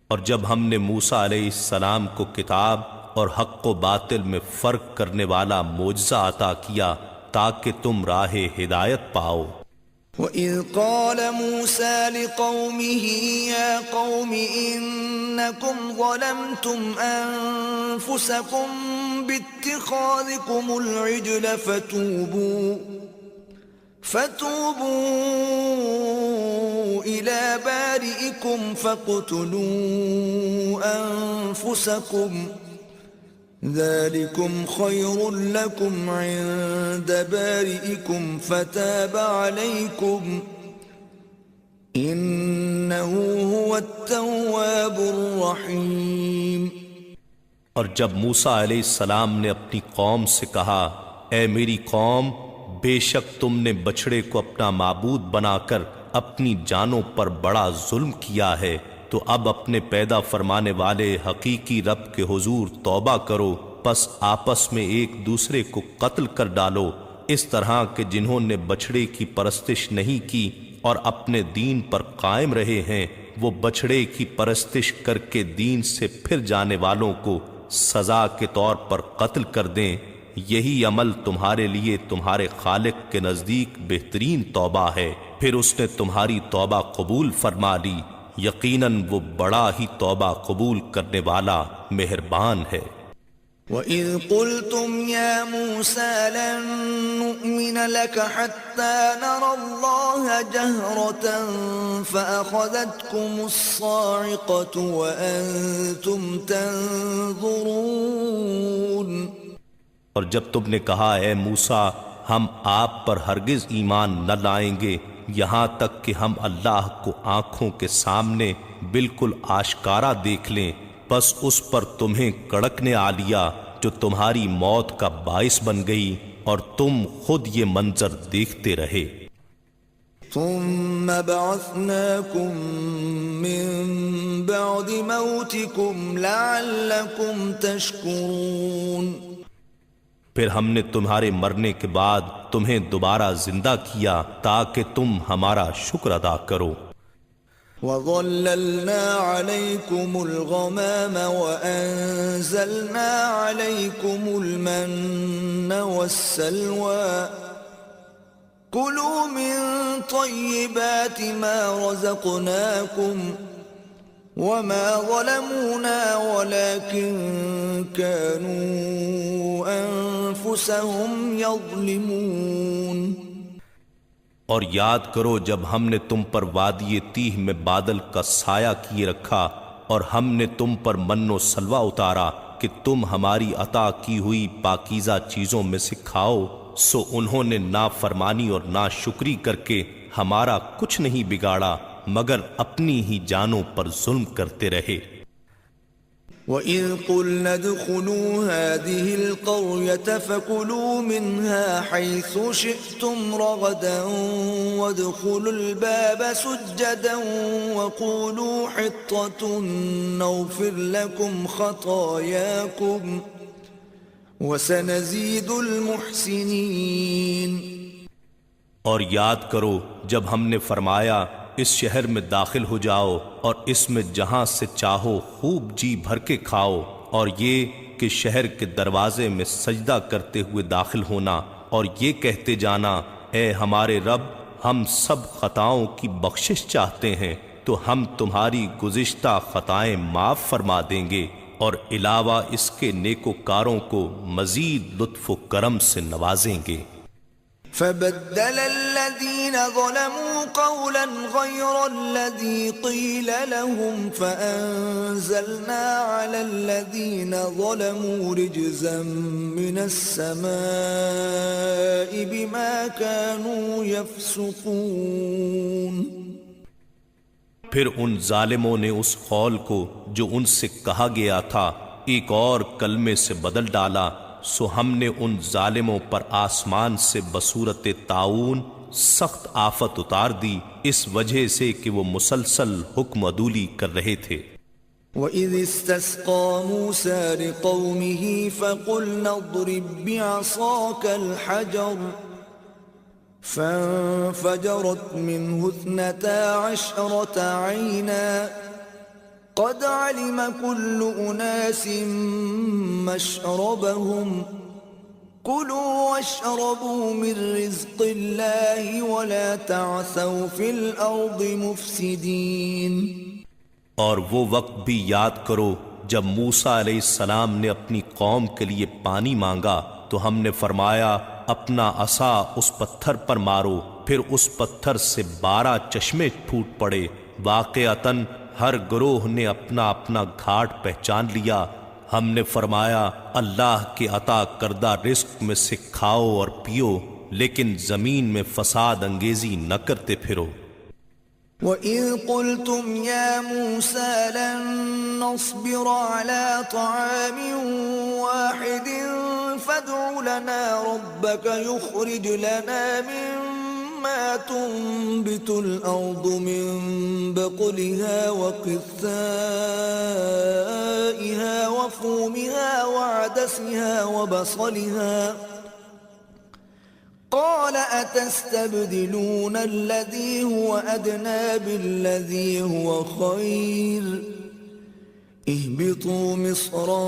اور جب ہم نے موسیٰ علیہ السلام کو کتاب اور حق و باطل میں فرق کرنے والا معجزہ عطا کیا تاکہ تم راہ ہدایت پاؤ۔ وَإِذْ قَالَ مُوسَى لِقَوْمِهِ يَا قَوْمِ إِنَّكُمْ ظَلَمْتُمْ أَنفُسَكُمْ بِاتِّخَاذِكُمُ الْعِجْلَ فَتُوبُوا إِلَى بَارِئِكُمْ فَاقْتُلُوا أَنفُسَكُمْ ذَلِكُمْ خَيْرٌ لَكُمْ عِندَ بَارِئِكُمْ فَتَابَ عَلَيْكُمْ إِنَّهُ هُوَ التَّوَّابُ الرَّحِيمُ۔ اور جب موسیٰ علیہ السلام نے اپنی قوم سے کہا، اے میری قوم، بے شک تم نے بچڑے کو اپنا معبود بنا کر اپنی جانوں پر بڑا ظلم کیا ہے، تو اب اپنے پیدا فرمانے والے حقیقی رب کے حضور توبہ کرو، پس آپس میں ایک دوسرے کو قتل کر ڈالو، اس طرح کہ جنہوں نے بچڑے کی پرستش نہیں کی اور اپنے دین پر قائم رہے ہیں، وہ بچڑے کی پرستش کر کے دین سے پھر جانے والوں کو سزا کے طور پر قتل کر دیں۔ یہی عمل تمہارے لیے تمہارے خالق کے نزدیک بہترین توبہ ہے، پھر اس نے تمہاری توبہ قبول فرما لی، یقیناً وہ بڑا ہی توبہ قبول کرنے والا مہربان ہے۔ وَإِذْ قُلْتُمْ يَا مُوسَى لَن نُّؤْمِنَ لَكَ حَتَّى نَرَى اللَّهَ جَهْرَةً فَأَخَذَتْكُمُ الصَّاعِقَةُ وَأَنْتُمْ تَنظُرُونَ۔ اور جب تم نے کہا، اے موسیٰ، ہم آپ پر ہرگز ایمان نہ لائیں گے یہاں تک کہ ہم اللہ کو آنکھوں کے سامنے بالکل آشکارا دیکھ لیں، بس اس پر تمہیں کڑکنے آ لیا جو تمہاری موت کا باعث بن گئی اور تم خود یہ منظر دیکھتے رہے۔ ثم بعثناكم من بعد موتكم لعلكم تشكرون، پھر ہم نے تمہارے مرنے کے بعد تمہیں دوبارہ زندہ کیا تاکہ تم ہمارا شکر ادا کرو۔ وَظَلَّلْنَا عَلَيْكُمُ الْغَمَامَ وَأَنزَلْنَا عَلَيْكُمُ الْمَنَّ وَالسَّلْوَىٰ كُلُوا مِن طَيِّبَاتِ مَا رَزَقْنَاكُمْ وَمَا ظَلَمُونَا وَلَكِن كَانُوا أَنفُسَهُمْ يَظْلِمُونَ۔ اور یاد کرو جب ہم نے تم پر وادی تیہ میں بادل کا سایہ کیے رکھا اور ہم نے تم پر من و سلوہ اتارا کہ تم ہماری عطا کی ہوئی پاکیزہ چیزوں میں سے کھاؤ، سو انہوں نے نافرمانی اور ناشکری کر کے ہمارا کچھ نہیں بگاڑا مگر اپنی ہی جانوں پر ظلم کرتے رہے۔ وَإِذْ قُلْنَا ادْخُلُوا هَٰذِهِ الْقَرْيَةَ فَكُلُوا مِنْهَا حَيْثُ شِئْتُمْ رَغَدًا وَادْخُلُوا الْبَابَ سُجَّدًا وَقُولُوا حِطَّةٌ نَغْفِرْ لَكُمْ خَطَايَاكُمْ وَسَنَزِيدُ الْمُحْسِنِينَ۔ اور یاد کرو جب ہم نے فرمایا اس شہر میں داخل ہو جاؤ اور اس میں جہاں سے چاہو خوب جی بھر کے کھاؤ، اور یہ کہ شہر کے دروازے میں سجدہ کرتے ہوئے داخل ہونا اور یہ کہتے جانا اے ہمارے رب ہم سب خطاؤں کی بخشش چاہتے ہیں تو ہم تمہاری گزشتہ خطائیں معاف فرما دیں گے، اور علاوہ اس کے نیکوکاروں کو مزید لطف و کرم سے نوازیں گے۔ فَبَدَّلَ الَّذِينَ ظَلَمُوا قَوْلًا غَيْرَ الَّذِي قِيلَ لَهُمْ فَأَنزَلْنَا عَلَى الَّذِينَ ظَلَمُوا رِجْزًا مِّنَ السَّمَاءِ بِمَا كَانُوا يَفْسُقُونَ۔ پھر ان ظالموں نے اس قول کو جو ان سے کہا گیا تھا ایک اور کلمے سے بدل ڈالا، سو ہم نے ان ظالموں پر آسمان سے بصورت طاعون سخت آفت اتار دی اس وجہ سے کہ وہ مسلسل حکم عدولی کر رہے تھے۔ وَإِذِ اسْتَسْقَىٰ مُوسَىٰ لِقَوْمِهِ فَقُلْنَا اضْرِب بِّعَصَاكَ الْحَجَرَ فَانفَجَرَتْ مِنْهُ 12 عَيْنًا قَدْ عَلِمَ كُلُّ أُنَاسٍ مَّشْرَبَهُمْ كُلُوا وَاشْرَبُوا مِن رِّزْقِ اللَّهِ وَلَا تَعْثَوْا فِي الْأَرْضِ مُفْسِدِينَ۔ اور وہ وقت بھی یاد کرو جب موسیٰ علیہ السلام نے اپنی قوم کے لیے پانی مانگا تو ہم نے فرمایا اپنا عصا اس پتھر پر مارو، پھر اس پتھر سے 12 چشمے پھوٹ پڑے، واقعتاً ہر گروہ نے اپنا اپنا گھاٹ پہچان لیا۔ ہم نے فرمایا اللہ کے عطا کردہ رزق میں سے کھاؤ اور پیو، لیکن زمین میں فساد انگیزی نہ کرتے پھرو۔ وَإِذْ قُلْتُمْ يَا مُوسَىٰ لَن نَّصْبِرَ عَلَىٰ طَعَامٍ وَاحِدٍ فَادْعُ لَنَا رَبَّكَ يُخْرِجْ لَنَا مِمَّا تُنبِتُ الْأَرْضُ مِن بَقْلِهَا وَقِثَّائِهَا وَفُومِهَا وَعَدَسِهَا وَبَصَلِهَا قال أتستبدلون الذي هو أدنى بالذي هو خير اهبطوا مصرا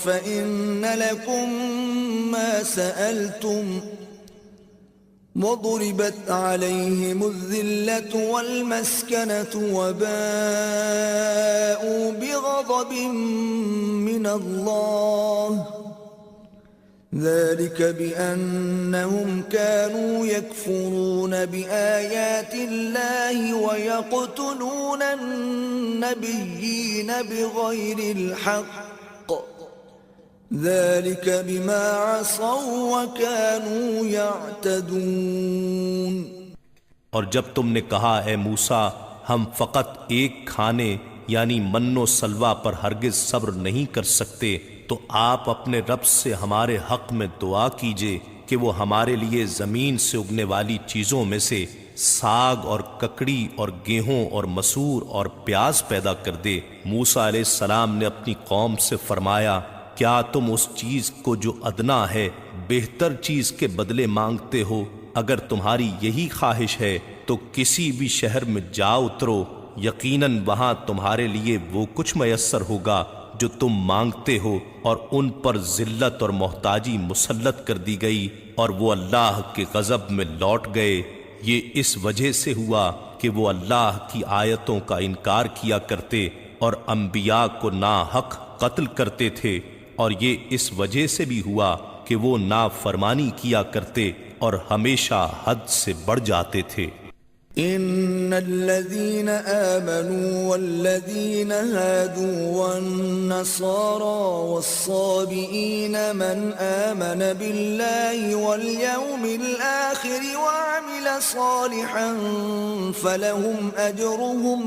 فإن لكم ما سألتم وضربت عليهم الذلة والمسكنة وباءوا بغضب من الله ذلك بأنهم كانوا يكفرون بآيات الله ويقتلون النبيين بغير الحق ذلك بما عصوا وكانوا يعتدون۔ اور جب تم نے کہا اے موسیٰ ہم فقط ایک کھانے یعنی من و سلوہ پر ہرگز صبر نہیں کر سکتے تو آپ اپنے رب سے ہمارے حق میں دعا کیجئے کہ وہ ہمارے لیے زمین سے اگنے والی چیزوں میں سے ساگ اور ککڑی اور گیہوں اور مسور اور پیاز پیدا کر دے۔ موسیٰ علیہ السلام نے اپنی قوم سے فرمایا کیا تم اس چیز کو جو ادنا ہے بہتر چیز کے بدلے مانگتے ہو؟ اگر تمہاری یہی خواہش ہے تو کسی بھی شہر میں جا اترو، یقیناً وہاں تمہارے لیے وہ کچھ میسر ہوگا جو تم مانگتے ہو، اور ان پر ذلت اور محتاجی مسلط کر دی گئی اور وہ اللہ کے غضب میں لوٹ گئے۔ یہ اس وجہ سے ہوا کہ وہ اللہ کی آیتوں کا انکار کیا کرتے اور انبیاء کو ناحق قتل کرتے تھے، اور یہ اس وجہ سے بھی ہوا کہ وہ نافرمانی کیا کرتے اور ہمیشہ حد سے بڑھ جاتے تھے۔ إن الذين آمنوا والذين هادوا والنصارى والصابئين من آمن بالله واليوم الآخر وعمل صالحا فلهم أجرهم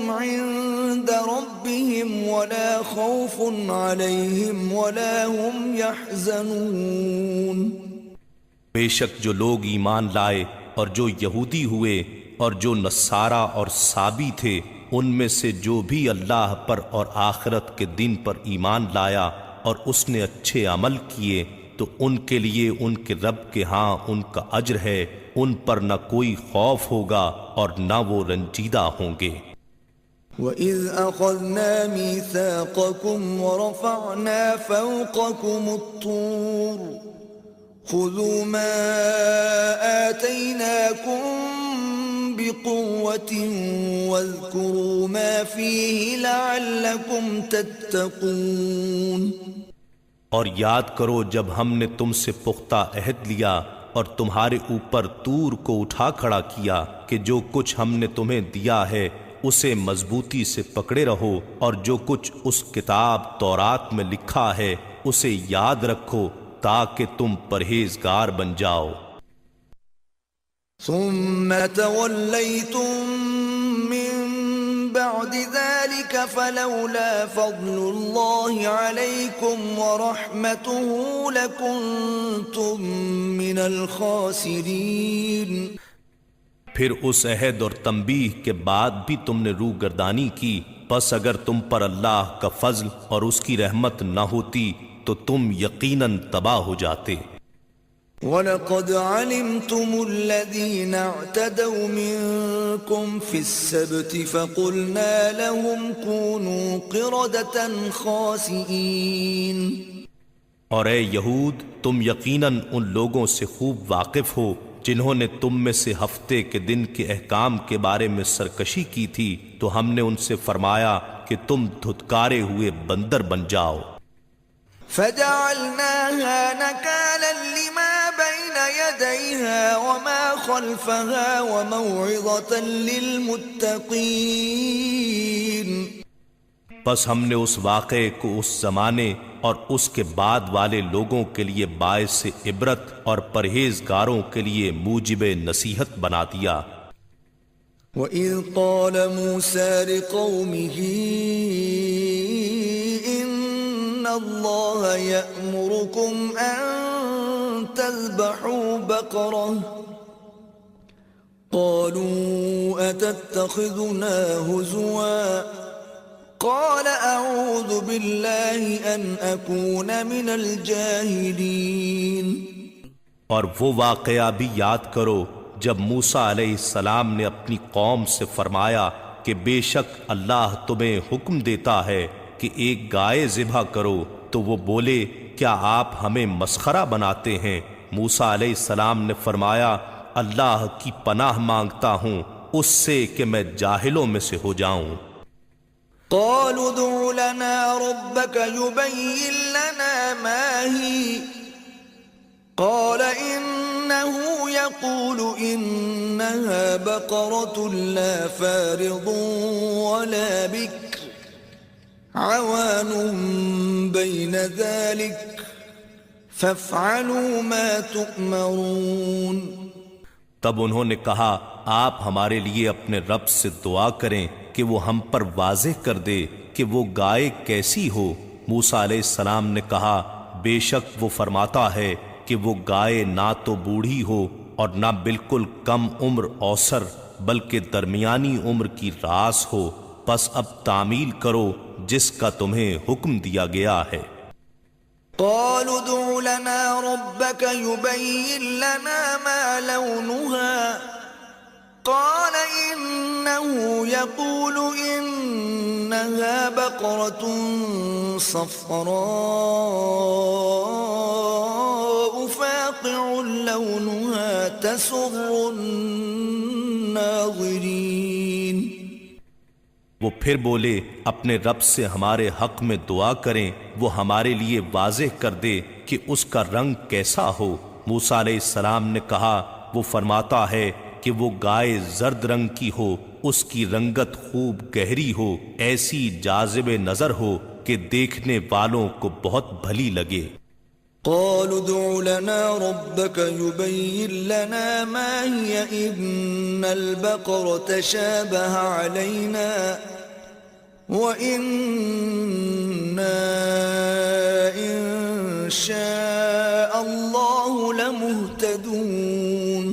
عند ربهم ولا خوف عليهم ولا هم يحزنون۔ بے شک جو لوگ ایمان لائے اور جو یہودی ہوئے اور جو نصارہ اور صابی تھے، ان میں سے جو بھی اللہ پر اور آخرت کے دن پر ایمان لایا اور اس نے اچھے عمل کیے تو ان کے لیے ان کے رب کے ہاں ان کا اجر ہے، ان پر نہ کوئی خوف ہوگا اور نہ وہ رنجیدہ ہوں گے۔ وَإِذْ أَخَذْنَا مِيثَاقَكُمْ وَرَفَعْنَا فَوْقَكُمُ الطُّورَ خُذُوا مَا آتَيْنَاكُمْ بِقُوَّةٍ وَاذْكُرُوا مَا فِيهِ لَعَلَّكُمْ تَتَّقُونَ۔ اور یاد کرو جب ہم نے تم سے پختہ عہد لیا اور تمہارے اوپر طور کو اٹھا کھڑا کیا کہ جو کچھ ہم نے تمہیں دیا ہے اسے مضبوطی سے پکڑے رہو، اور جو کچھ اس کتاب تورات میں لکھا ہے اسے یاد رکھو تاکہ تم پرہیزگار بن جاؤ۔ ثم توليتم من بعد ذلك فلولا فضل الله عليكم ورحمته لكنتم من الخاسرين۔ پھر اس عہد اور تنبیہ کے بعد بھی تم نے روگردانی کی، پس اگر تم پر اللہ کا فضل اور اس کی رحمت نہ ہوتی تو تم یقیناً تباہ ہو جاتے۔ وَلَقَدْ عَلِمْتُمُ الَّذِينَ اعْتَدَوْا مِنكُمْ فِي السَّبْتِ فَقُلْنَا لَهُمْ كُونُوا قِرَدَةً خَاسِئِينَ۔ اور اے یہود تم یقیناً ان لوگوں سے خوب واقف ہو جنہوں نے تم میں سے ہفتے کے دن کے احکام کے بارے میں سرکشی کی تھی، تو ہم نے ان سے فرمایا کہ تم دھتکارے ہوئے بندر بن جاؤ۔ فَجَعَلْنَاهَا نَكَالًا لِمَا بَيْنَ يَدَيْهَا وَمَا خَلْفَهَا وَمَوْعِظَةً لِلْمُتَّقِينَ۔ پس ہم نے اس واقعے کو اس زمانے اور اس کے بعد والے لوگوں کے لیے باعث عبرت اور پرہیزگاروں کے لیے موجب نصیحت بنا دیا۔ وَإِذْ قَالَ مُوسَىٰ لِقَوْمِهِ إِنَّ اللَّهَ يَأْمُرُكُمْ أَن تَذْبَحُوا بَقَرَةً قَالُوا أَتَتَّخِذُنَا هُزُوًا قال اعوذ باللہ ان اکون من الجاہلین۔ اور وہ واقعہ بھی یاد کرو جب موسیٰ علیہ السلام نے اپنی قوم سے فرمایا کہ بے شک اللہ تمہیں حکم دیتا ہے کہ ایک گائے ذبح کرو، تو وہ بولے کیا آپ ہمیں مسخرہ بناتے ہیں؟ موسیٰ علیہ السلام نے فرمایا اللہ کی پناہ مانگتا ہوں اس سے کہ میں جاہلوں میں سے ہو جاؤں۔ قالوا ادع لنا ربك يبين لنا ما هي قال إنه يقول إنها بقرة لا فارض ولا بكر عوان بين ذلك فافعلوا ما تؤمرون. تب انہوں نے کہا آپ ہمارے لیے اپنے رب سے دعا کریں کہ وہ ہم پر واضح کر دے کہ وہ گائے کیسی ہو. موسیٰ علیہ السلام نے کہا بے شک وہ فرماتا ہے کہ وہ گائے نہ تو بوڑھی ہو اور نہ بالکل کم عمر اوسر بلکہ درمیانی عمر کی راس ہو. پس اب تعمیل کرو جس کا تمہیں حکم دیا گیا ہے. قالوا ادع لنا ربك يبين لنا ما لونها قال إنه يقول إنها بقرة صفراء فاقع لونها تسر الناظرين. وہ پھر بولے اپنے رب سے ہمارے حق میں دعا کریں وہ ہمارے لیے واضح کر دے کہ اس کا رنگ کیسا ہو. موسیٰ علیہ السلام نے کہا وہ فرماتا ہے کہ وہ گائے زرد رنگ کی ہو، اس کی رنگت خوب گہری ہو، ایسی جاذب نظر ہو کہ دیکھنے والوں کو بہت بھلی لگے. قالوا ادع لنا ربك يبين لنا ما هي إن البقرة تشابه علينا وإنا إن شاء الله لمهتدون.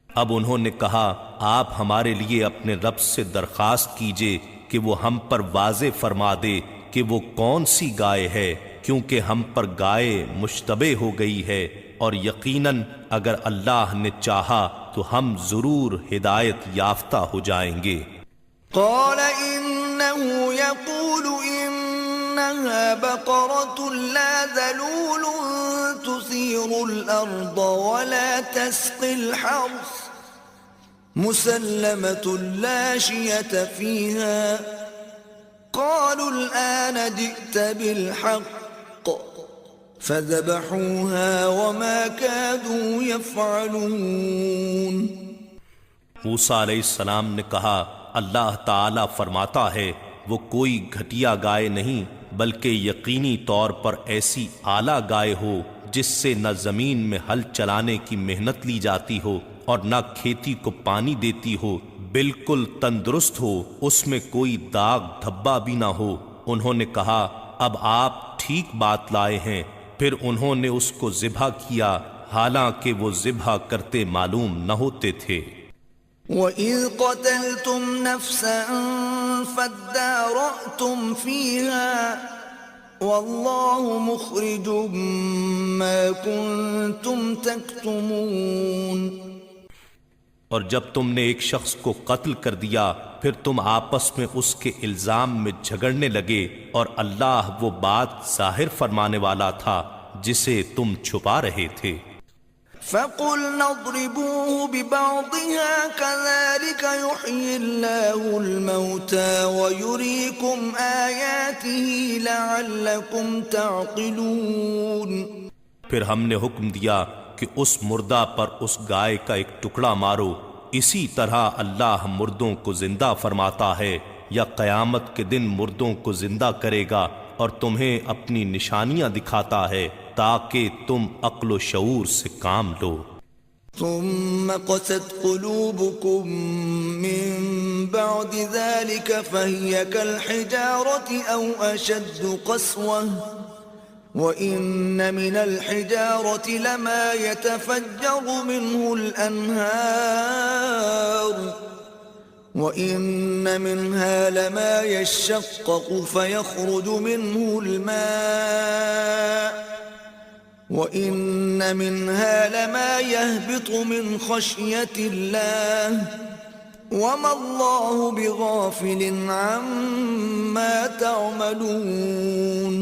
اب انہوں نے کہا آپ ہمارے لیے اپنے رب سے درخواست کیجئے کہ وہ ہم پر واضح فرما دے کہ وہ کون سی گائے ہے، کیونکہ ہم پر گائے مشتبہ ہو گئی ہے اور یقیناً اگر اللہ نے چاہا تو ہم ضرور ہدایت یافتہ ہو جائیں گے. قال إنه يقول إنها بقرة لا ذلول تثير الأرض ولا تسقي الحرث مسلمة لا شية فيها. قالوا الآن جئت بالحق فذبحوها وما كادوا يفعلون. موسیٰ علیہ السلام نے کہا اللہ تعالی فرماتا ہے وہ کوئی گھٹیا گائے نہیں بلکہ یقینی طور پر ایسی اعلیٰ گائے ہو جس سے نہ زمین میں ہل چلانے کی محنت لی جاتی ہو اور نہ کھیتی کو پانی دیتی ہو، بالکل تندرست ہو، اس میں کوئی داغ دھبا بھی نہ ہو. انہوں نے کہا اب آپ ٹھیک بات لائے ہیں. پھر انہوں نے اس کو ذبح کیا حالانکہ وہ ذبح کرتے معلوم نہ ہوتے تھے. وَإِذْ قَتَلْتُمْ نَفْسًا فَادَّارَأْتُمْ فِيهَا وَاللَّهُ مُخْرِجٌ مَا كُنْتُمْ تَكْتُمُونَ. اور جب تم نے ایک شخص کو قتل کر دیا پھر تم آپس میں اس کے الزام میں جھگڑنے لگے اور اللہ وہ بات ظاہر فرمانے والا تھا جسے تم چھپا رہے تھے. فَقُلْنَا اضْرِبُوهُ بِبَعْضِهَا كَذَلِكَ يُحْيِي اللَّهُ الْمَوْتَى وَيُرِيكُمْ آيَاتِهِ لَعَلَّكُمْ تَعْقِلُونَ. پھر ہم نے حکم دیا کہ اس مردہ پر اس گائے کا ایک ٹکڑا مارو، اسی طرح اللہ مردوں کو زندہ فرماتا ہے یا قیامت کے دن مردوں کو زندہ کرے گا اور تمہیں اپنی نشانیاں دکھاتا ہے تاکہ تم عقل و شعور سے کام لو. ثم قست قلوبكم من بعد ذلك فهي كالحجارة أو أشد قسوة وَإِنَّ مِنَ الْحِجَارَةِ لَمَا يَتَفَجَّرُ مِنْهُ الْأَنْهَارُ وَإِنَّ مِنْهَا لَمَا يَشَّقَّقُ فَيَخْرُجُ مِنْهُ الْمَاءُ وَإِنَّ مِنْهَا لَمَا يَهْبِطُ مِنْ خَشْيَةِ اللَّهِ وَمَا اللَّهُ بِغَافِلٍ عَمَّا تَعْمَلُونَ.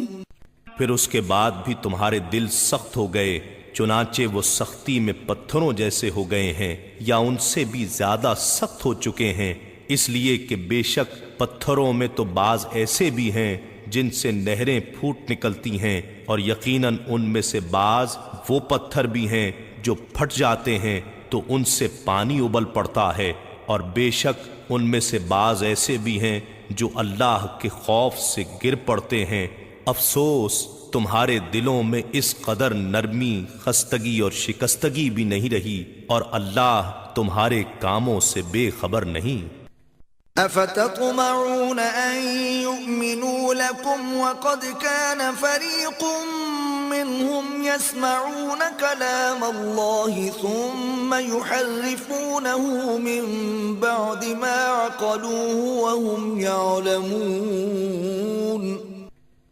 پھر اس کے بعد بھی تمہارے دل سخت ہو گئے، چنانچہ وہ سختی میں پتھروں جیسے ہو گئے ہیں یا ان سے بھی زیادہ سخت ہو چکے ہیں، اس لیے کہ بے شک پتھروں میں تو بعض ایسے بھی ہیں جن سے نہریں پھوٹ نکلتی ہیں، اور یقیناً ان میں سے بعض وہ پتھر بھی ہیں جو پھٹ جاتے ہیں تو ان سے پانی ابل پڑتا ہے، اور بے شک ان میں سے بعض ایسے بھی ہیں جو اللہ کے خوف سے گر پڑتے ہیں. افسوس تمہارے دلوں میں اس قدر نرمی، خستگی اور شکستگی بھی نہیں رہی، اور اللہ تمہارے کاموں سے بے خبر نہیں۔ أفتطمعون أن يؤمنوا لكم وقد كان فريق منهم يسمعون كلام الله ثم يحرفونه من بعد ما عقلوه وهم يعلمون۔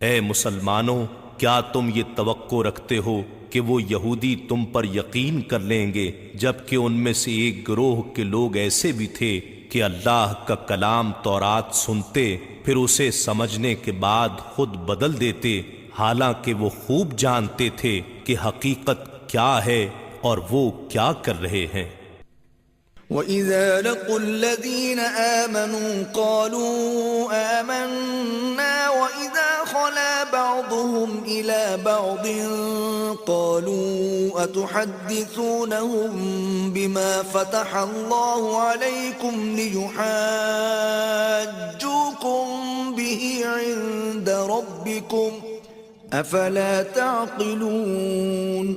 اے مسلمانوں، کیا تم یہ توقع رکھتے ہو کہ وہ یہودی تم پر یقین کر لیں گے، جبکہ ان میں سے ایک گروہ کے لوگ ایسے بھی تھے کہ اللہ کا کلام تورات سنتے پھر اسے سمجھنے کے بعد خود بدل دیتے، حالانکہ وہ خوب جانتے تھے کہ حقیقت کیا ہے اور وہ کیا کر رہے ہیں۔ وَإِذَا لَقُوا الَّذِينَ آمَنُوا قَالُوا آمَنَّا وَإِذَا خَلَا بَعْضُهُمْ إِلَى بَعْضٍ قَالُوا أَتُحَدِّثُونَهُم بِمَا فَتَحَ اللَّهُ عَلَيْكُمْ لِيُحَاجُّوكُم بِهِ عِندَ رَبِّكُمْ أَفَلَا تَعْقِلُونَ۔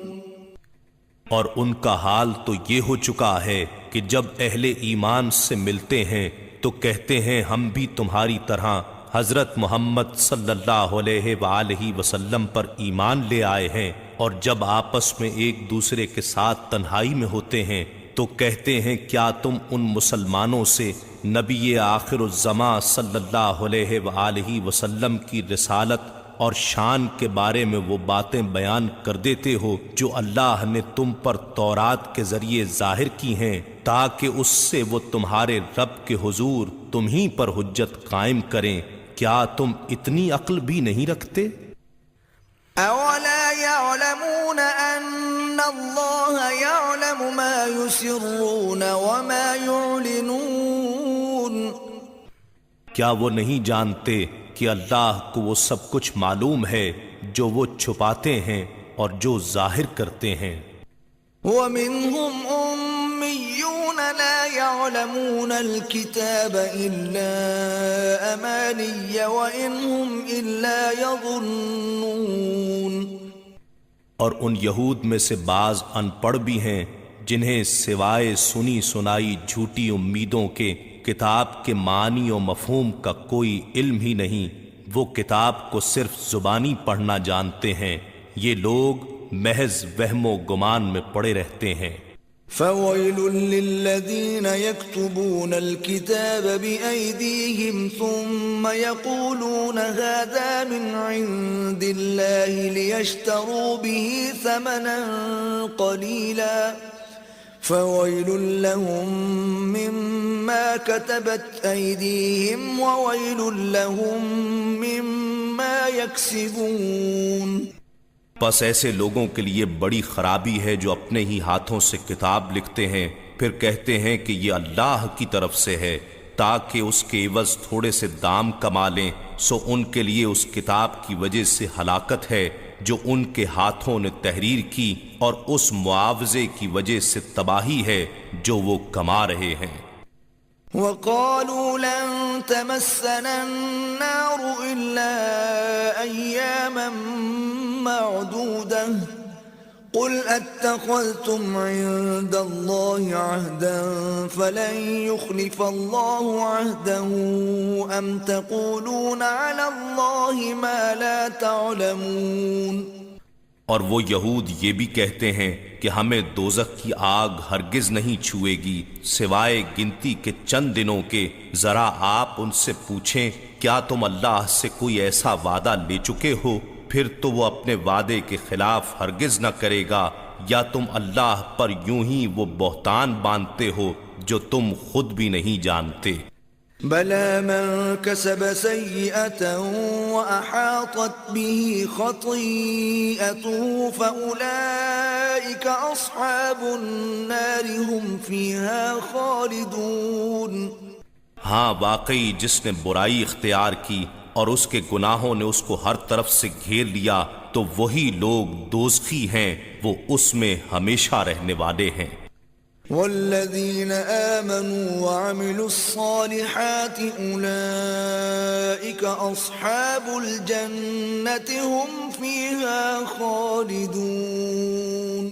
اور ان کا حال تو یہ ہو چکا ہے کہ جب اہل ایمان سے ملتے ہیں تو کہتے ہیں ہم بھی تمہاری طرح حضرت محمد صلی اللہ علیہ وآلہ وسلم پر ایمان لے آئے ہیں، اور جب آپس میں ایک دوسرے کے ساتھ تنہائی میں ہوتے ہیں تو کہتے ہیں کیا تم ان مسلمانوں سے نبی آخر الزماں صلی اللہ علیہ وآلہ وسلم کی رسالت اور شان کے بارے میں وہ باتیں بیان کر دیتے ہو جو اللہ نے تم پر تورات کے ذریعے ظاہر کی ہیں، تاکہ اس سے وہ تمہارے رب کے حضور تم ہی پر حجت قائم کریں؟ کیا تم اتنی عقل بھی نہیں رکھتے؟ أَوَلَا يَعْلَمُونَ أَنَّ اللَّهَ يَعْلَمُ مَا يُسِرُّونَ وَمَا يُعْلِنُونَ۔ کیا وہ نہیں جانتے کہ اللہ کو وہ سب کچھ معلوم ہے جو وہ چھپاتے ہیں اور جو ظاہر کرتے ہیں؟ وَمِنْهُمْ أُمِّيُّونَ لَا يَعْلَمُونَ الْكِتَابَ إِلَّا أَمَانِيَّ وَإِنْ هُمْ إِلَّا يَظُنُّونَ۔ اور ان یہود میں سے بعض ان پڑھ بھی ہیں جنہیں سوائے سنی سنائی جھوٹی امیدوں کے کتاب کے معنی و مفہوم کا کوئی علم ہی نہیں، وہ کتاب کو صرف زبانی پڑھنا جانتے ہیں، یہ لوگ محض وہم و گمان میں پڑے رہتے ہیں۔ فَوَيْلٌ لِّلَّذِينَ يَكْتُبُونَ الْكِتَابَ بِأَيْدِيهِمْ ثُمَّ يَقُولُونَ هَذَا مِنْ عِندِ اللَّهِ لِيَشْتَرُوا بِهِ ثَمَنًا قَلِيلًا فَوَيْلٌ لَّهُم مِّمَّا كَتَبَتْ أَيْدِيهِمْ وَوَيْلٌ لَّهُم مِّمَّا يَكْسِبُونَ۔ بس ایسے لوگوں کے لیے بڑی خرابی ہے جو اپنے ہی ہاتھوں سے کتاب لکھتے ہیں پھر کہتے ہیں کہ یہ اللہ کی طرف سے ہے تاکہ اس کے عوض تھوڑے سے دام کما لیں، سو ان کے لیے اس کتاب کی وجہ سے ہلاکت ہے جو ان کے ہاتھوں نے تحریر کی، اور اس معاوضے کی وجہ سے تباہی ہے جو وہ کما رہے ہیں۔ وَقَالُوا لَن تَمَسَّنَا النَّارُ إِلَّا أَيَّامًا مَّعْدُودَةً قُلْ أَتَّخَذْتُمْ عِندَ اللَّهِ عَهْدًا فَلَن يُخْلِفَ اللَّهُ عَهْدَهُ أَمْ تَقُولُونَ عَلَى اللَّهِ مَا لَا تَعْلَمُونَ۔ اور وہ یہود یہ بھی کہتے ہیں کہ ہمیں دوزخ کی آگ ہرگز نہیں چھوئے گی سوائے گنتی کے چند دنوں کے، ذرا آپ ان سے پوچھیں کیا تم اللہ سے کوئی ایسا وعدہ لے چکے ہو؟ پھر تو وہ اپنے وعدے کے خلاف ہرگز نہ کرے گا، یا تم اللہ پر یوں ہی وہ بہتان باندھتے ہو جو تم خود بھی نہیں جانتے۔ بَلَى مَن كَسَبَ سَيِّئَةً وَأَحَاطَتْ بِهِ خَطِيئَتُهُ فَأُولَئِكَ أَصْحَابُ النَّارِ هُمْ فِيهَا خَالِدُونَ۔ ہاں واقعی جس نے برائی اختیار کی اور اس کے گناہوں نے اس کو ہر طرف سے گھیر لیا تو وہی لوگ دوزخی ہیں، وہ اس میں ہمیشہ رہنے والے ہیں۔ والذين آمنوا وعملوا الصالحات أولئك أصحاب الجنة هم فيها خالدون۔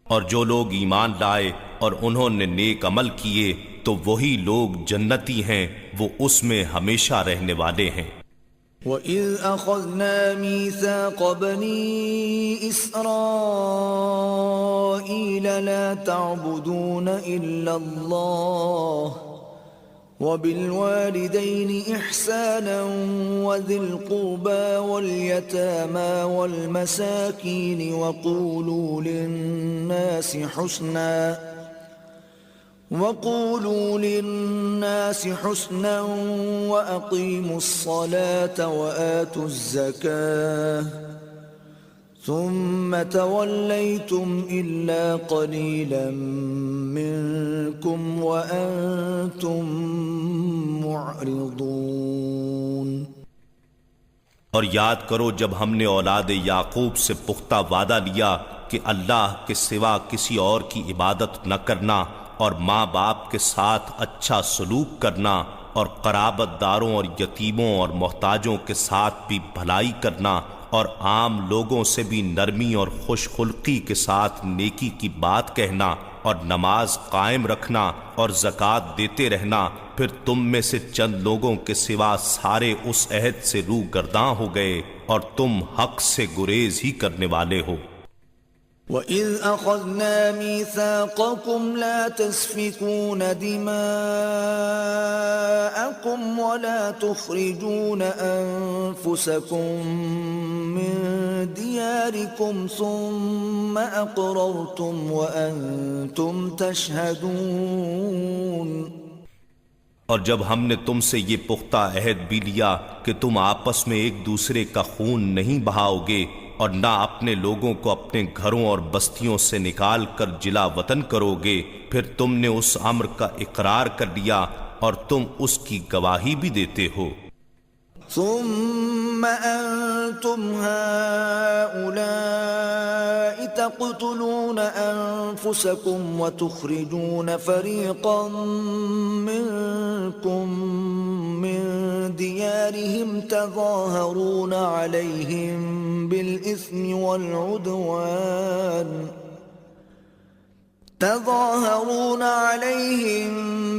اور جو لوگ ایمان لائے اور انہوں نے نیک عمل کیے تو وہی لوگ جنتی ہیں، وہ اس میں ہمیشہ رہنے والے ہیں۔ وَإِذْ أَخَذْنَا مِيثَاقَ بَنِي إِسْرَائِيلَ لَا تَعْبُدُونَ إِلَّا اللَّهَ وَبِالْوَالِدَيْنِ إِحْسَانًا وَذِي الْقُرْبَى وَالْيَتَامَى وَالْمَسَاكِينِ وَقُولُوا لِلنَّاسِ حُسْنًا وَأَقِيمُوا الصَّلَاةَ وَآتُوا الزَّكَاةَ ثُمَّ تَوَلَّيْتُمْ إِلَّا قَلِيلًا مِّنكُمْ وَأَنتُمْ مُعْرِضُونَ۔ اور یاد کرو جب ہم نے اولاد یعقوب سے پختہ وعدہ لیا کہ اللہ کے سوا کسی اور کی عبادت نہ کرنا، اور ماں باپ کے ساتھ اچھا سلوک کرنا، اور قرابت داروں اور یتیموں اور محتاجوں کے ساتھ بھی بھلائی کرنا، اور عام لوگوں سے بھی نرمی اور خوش خلقی کے ساتھ نیکی کی بات کہنا، اور نماز قائم رکھنا اور زکوٰۃ دیتے رہنا، پھر تم میں سے چند لوگوں کے سوا سارے اس عہد سے روح گرداں ہو گئے اور تم حق سے گریز ہی کرنے والے ہو۔ وَإِذْ أَخَذْنَا مِيثَاقَكُمْ لَا تَسْفِكُونَ دِمَاءَكُمْ وَلَا تُخْرِجُونَ أَنفُسَكُمْ مِنْ دِيَارِكُمْ ثُمَّ أَقْرَرْتُمْ وَأَنْتُمْ تَشْهَدُونَ۔ اور جب ہم نے تم سے یہ پختہ عہد بھی لیا کہ تم آپس میں ایک دوسرے کا خون نہیں بہاؤ گے اور نہ اپنے لوگوں کو اپنے گھروں اور بستیوں سے نکال کر جلا وطن کرو گے، پھر تم نے اس امر کا اقرار کر لیا اور تم اس کی گواہی بھی دیتے ہو۔ ثم أنتم هؤلاء تقتلون أنفسكم وتخرجون فريقا منكم من ديارهم تظاهرون عليهم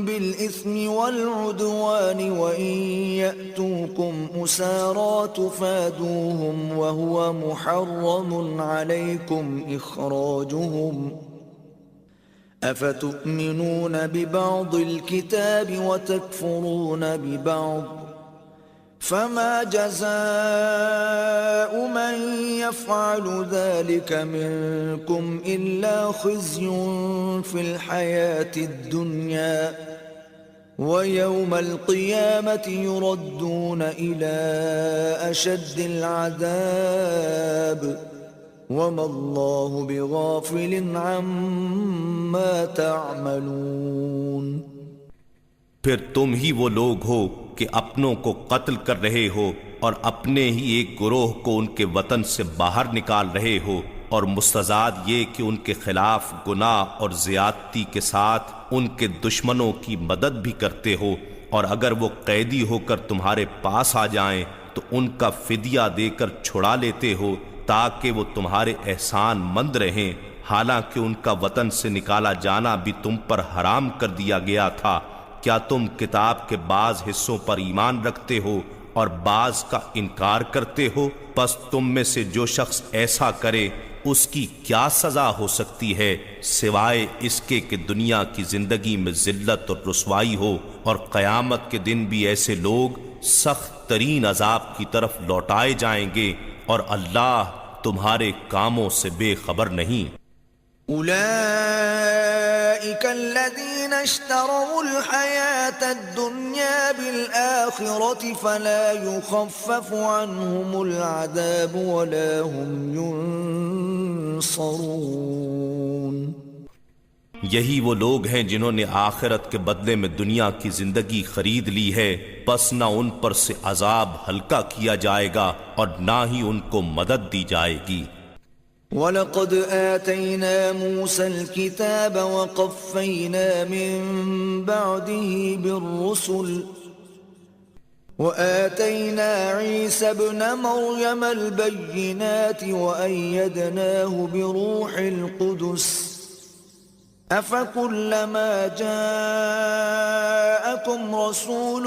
بالإثم والعدوان وإن يأتوكم أسارى تفادوهم وهو محرم عليكم إخراجهم أفتؤمنون ببعض الكتاب وتكفرون ببعض فما جزاء من يفعل ذلك منكم إلا خزي في الحياة الدنيا ويوم القيامة يردون إلى أشد العذاب وما الله بغافل عما تعملون۔ پھر تم ہی وہ لوگ ہو کہ اپنوں کو قتل کر رہے ہو اور اپنے ہی ایک گروہ کو ان کے وطن سے باہر نکال رہے ہو، اور مستزاد یہ کہ ان کے خلاف گناہ اور زیادتی کے ساتھ ان کے دشمنوں کی مدد بھی کرتے ہو، اور اگر وہ قیدی ہو کر تمہارے پاس آ جائیں تو ان کا فدیہ دے کر چھڑا لیتے ہو تاکہ وہ تمہارے احسان مند رہیں، حالانکہ ان کا وطن سے نکالا جانا بھی تم پر حرام کر دیا گیا تھا۔ کیا تم کتاب کے بعض حصوں پر ایمان رکھتے ہو اور بعض کا انکار کرتے ہو؟ پس تم میں سے جو شخص ایسا کرے اس کی کیا سزا ہو سکتی ہے سوائے اس کے کہ دنیا کی زندگی میں ذلت اور رسوائی ہو، اور قیامت کے دن بھی ایسے لوگ سخت ترین عذاب کی طرف لوٹائے جائیں گے، اور اللہ تمہارے کاموں سے بے خبر نہیں۔ أولئك الذين اشتروا الحياة الدنيا بالآخرة فلا يخفف عنهم العذاب ولا هم ينصرون۔ یہی وہ لوگ ہیں جنہوں نے آخرت کے بدلے میں دنیا کی زندگی خرید لی ہے، پس نہ ان پر سے عذاب ہلکا کیا جائے گا اور نہ ہی ان کو مدد دی جائے گی۔ وَلَقَدْ آتَيْنَا مُوسَى الْكِتَابَ وَقَفَّيْنَا مِن بَعْدِهِ بِالرُّسُلِ وَآتَيْنَا عِيسَى ابْنَ مَرْيَمَ الْبَيِّنَاتِ وَأَيَّدْنَاهُ بِرُوحِ الْقُدُسِ أَفَكُلَّمَا جَاءَكُمْ رَسُولٌ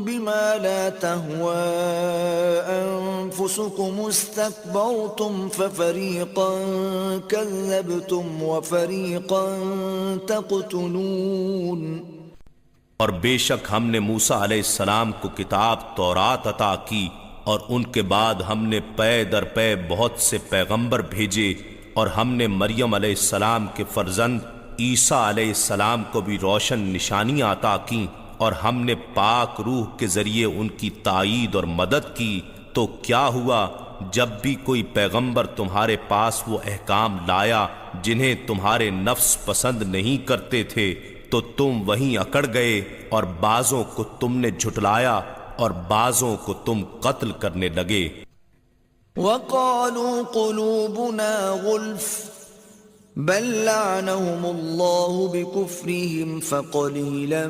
بِمَا لَا تَهْوَى أَنفُسُكُمُ اسْتَكْبَرْتُمْ فَفَرِيقًا كَذَّبْتُمْ وَفَرِيقًا تَقْتُلُونَ اور بے شک ہم نے موسیٰ علیہ السلام کو کتاب تورات عطا کی، اور ان کے بعد ہم نے پے در پے بہت سے پیغمبر بھیجے، اور ہم نے مریم علیہ السلام کے فرزند عیسیٰ علیہ السلام کو بھی روشن نشانیاں عطا کیں، اور ہم نے پاک روح کے ذریعے ان کی تائید اور مدد کی۔ تو کیا ہوا جب بھی کوئی پیغمبر تمہارے پاس وہ احکام لایا جنہیں تمہارے نفس پسند نہیں کرتے تھے، تو تم وہیں اکڑ گئے، اور بعضوں کو تم نے جھٹلایا اور بعضوں کو تم قتل کرنے لگے۔ وَقَالُوا قُلُوبُنَا غُلْفٌ بَل لَّعَنَهُمُ اللَّهُ بِكُفْرِهِمْ فَقَلِيلًا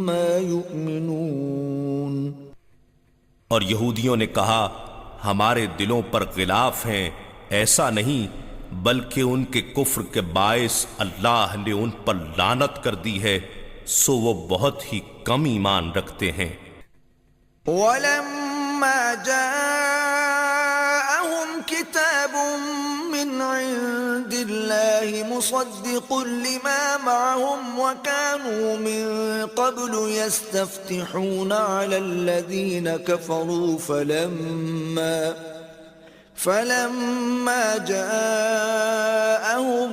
مَّا يُؤْمِنُونَ۔ اور یہودیوں نے کہا ہمارے دلوں پر غلاف ہیں، ایسا نہیں، بلکہ ان کے کفر کے باعث اللہ نے ان پر لعنت کر دی ہے، سو وہ بہت ہی کم ایمان رکھتے ہیں۔ وَلَمَّا جَاءَهُمْ كِتَابٌ مِّنْ عِندِ اللَّهِ مُصَدِّقٌ لِّمَا مَعَهُمْ وَكَانُوا مِن قَبْلُ يَسْتَفْتِحُونَ عَلَى الَّذِينَ كَفَرُوا فَلَمَّا جَاءَهُم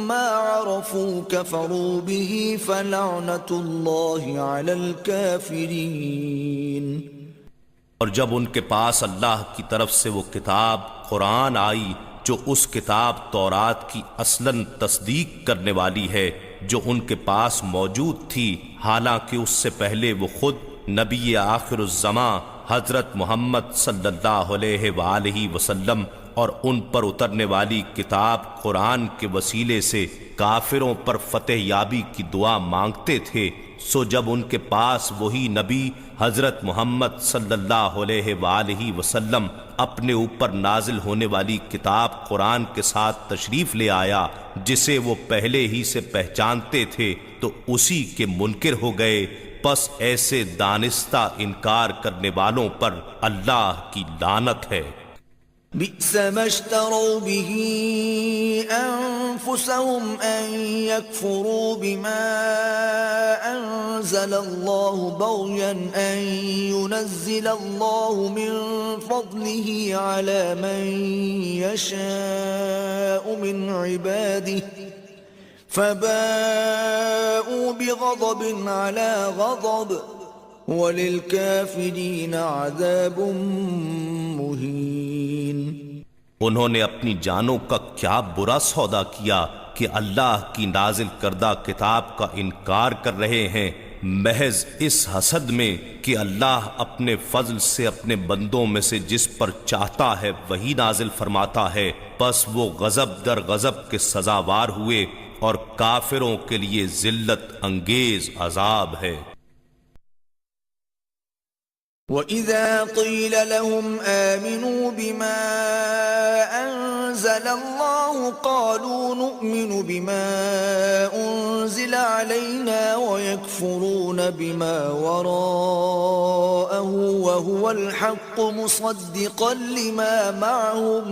مَّا عَرَفُوا كَفَرُوا بِهِ فَلَعْنَةُ اللَّهِ عَلَى الْكَافِرِينَ۔ اور جب ان کے پاس اللہ کی طرف سے وہ کتاب قرآن آئی جو اس کتاب تورات کی اصلاً تصدیق کرنے والی ہے جو ان کے پاس موجود تھی، حالانکہ اس سے پہلے وہ خود نبی آخر الزماں حضرت محمد صلی اللہ علیہ وآلہ وسلم اور ان پر اترنے والی کتاب قرآن کے وسیلے سے کافروں پر فتح یابی کی دعا مانگتے تھے، سو جب ان کے پاس وہی نبی حضرت محمد صلی اللہ علیہ وآلہ وسلم اپنے اوپر نازل ہونے والی کتاب قرآن کے ساتھ تشریف لے آیا جسے وہ پہلے ہی سے پہچانتے تھے، تو اسی کے منکر ہو گئے۔ پس ایسے دانستہ انکار کرنے والوں پر اللہ کی لعنت ہے۔ بئس ما اشتروا به أنفسهم أن يكفروا بما أنزل الله بغيا أن ينزل الله من فضله على من يشاء من عباده فباءوا بغضب على غضب وَلِلْكَافِرِينَ عَذَابٌ مُّهِينٌ۔ انہوں نے اپنی جانوں کا کیا برا سودا کیا کہ اللہ کی نازل کردہ کتاب کا انکار کر رہے ہیں، محض اس حسد میں کہ اللہ اپنے فضل سے اپنے بندوں میں سے جس پر چاہتا ہے وہی نازل فرماتا ہے، پس وہ غضب در غضب کے سزاوار ہوئے، اور کافروں کے لیے ذلت انگیز عذاب ہے۔ وَإِذَا قِيلَ لَهُمْ آمِنُوا بِمَا أَنزَلَ اللَّهُ قَالُوا نُؤْمِنُ بِمَا أُنزِلَ عَلَيْنَا وَيَكْفُرُونَ بِمَا وَرَاءَهُ وَهُوَ الْحَقُّ مُصَدِّقًا لِمَا مَعَهُمْ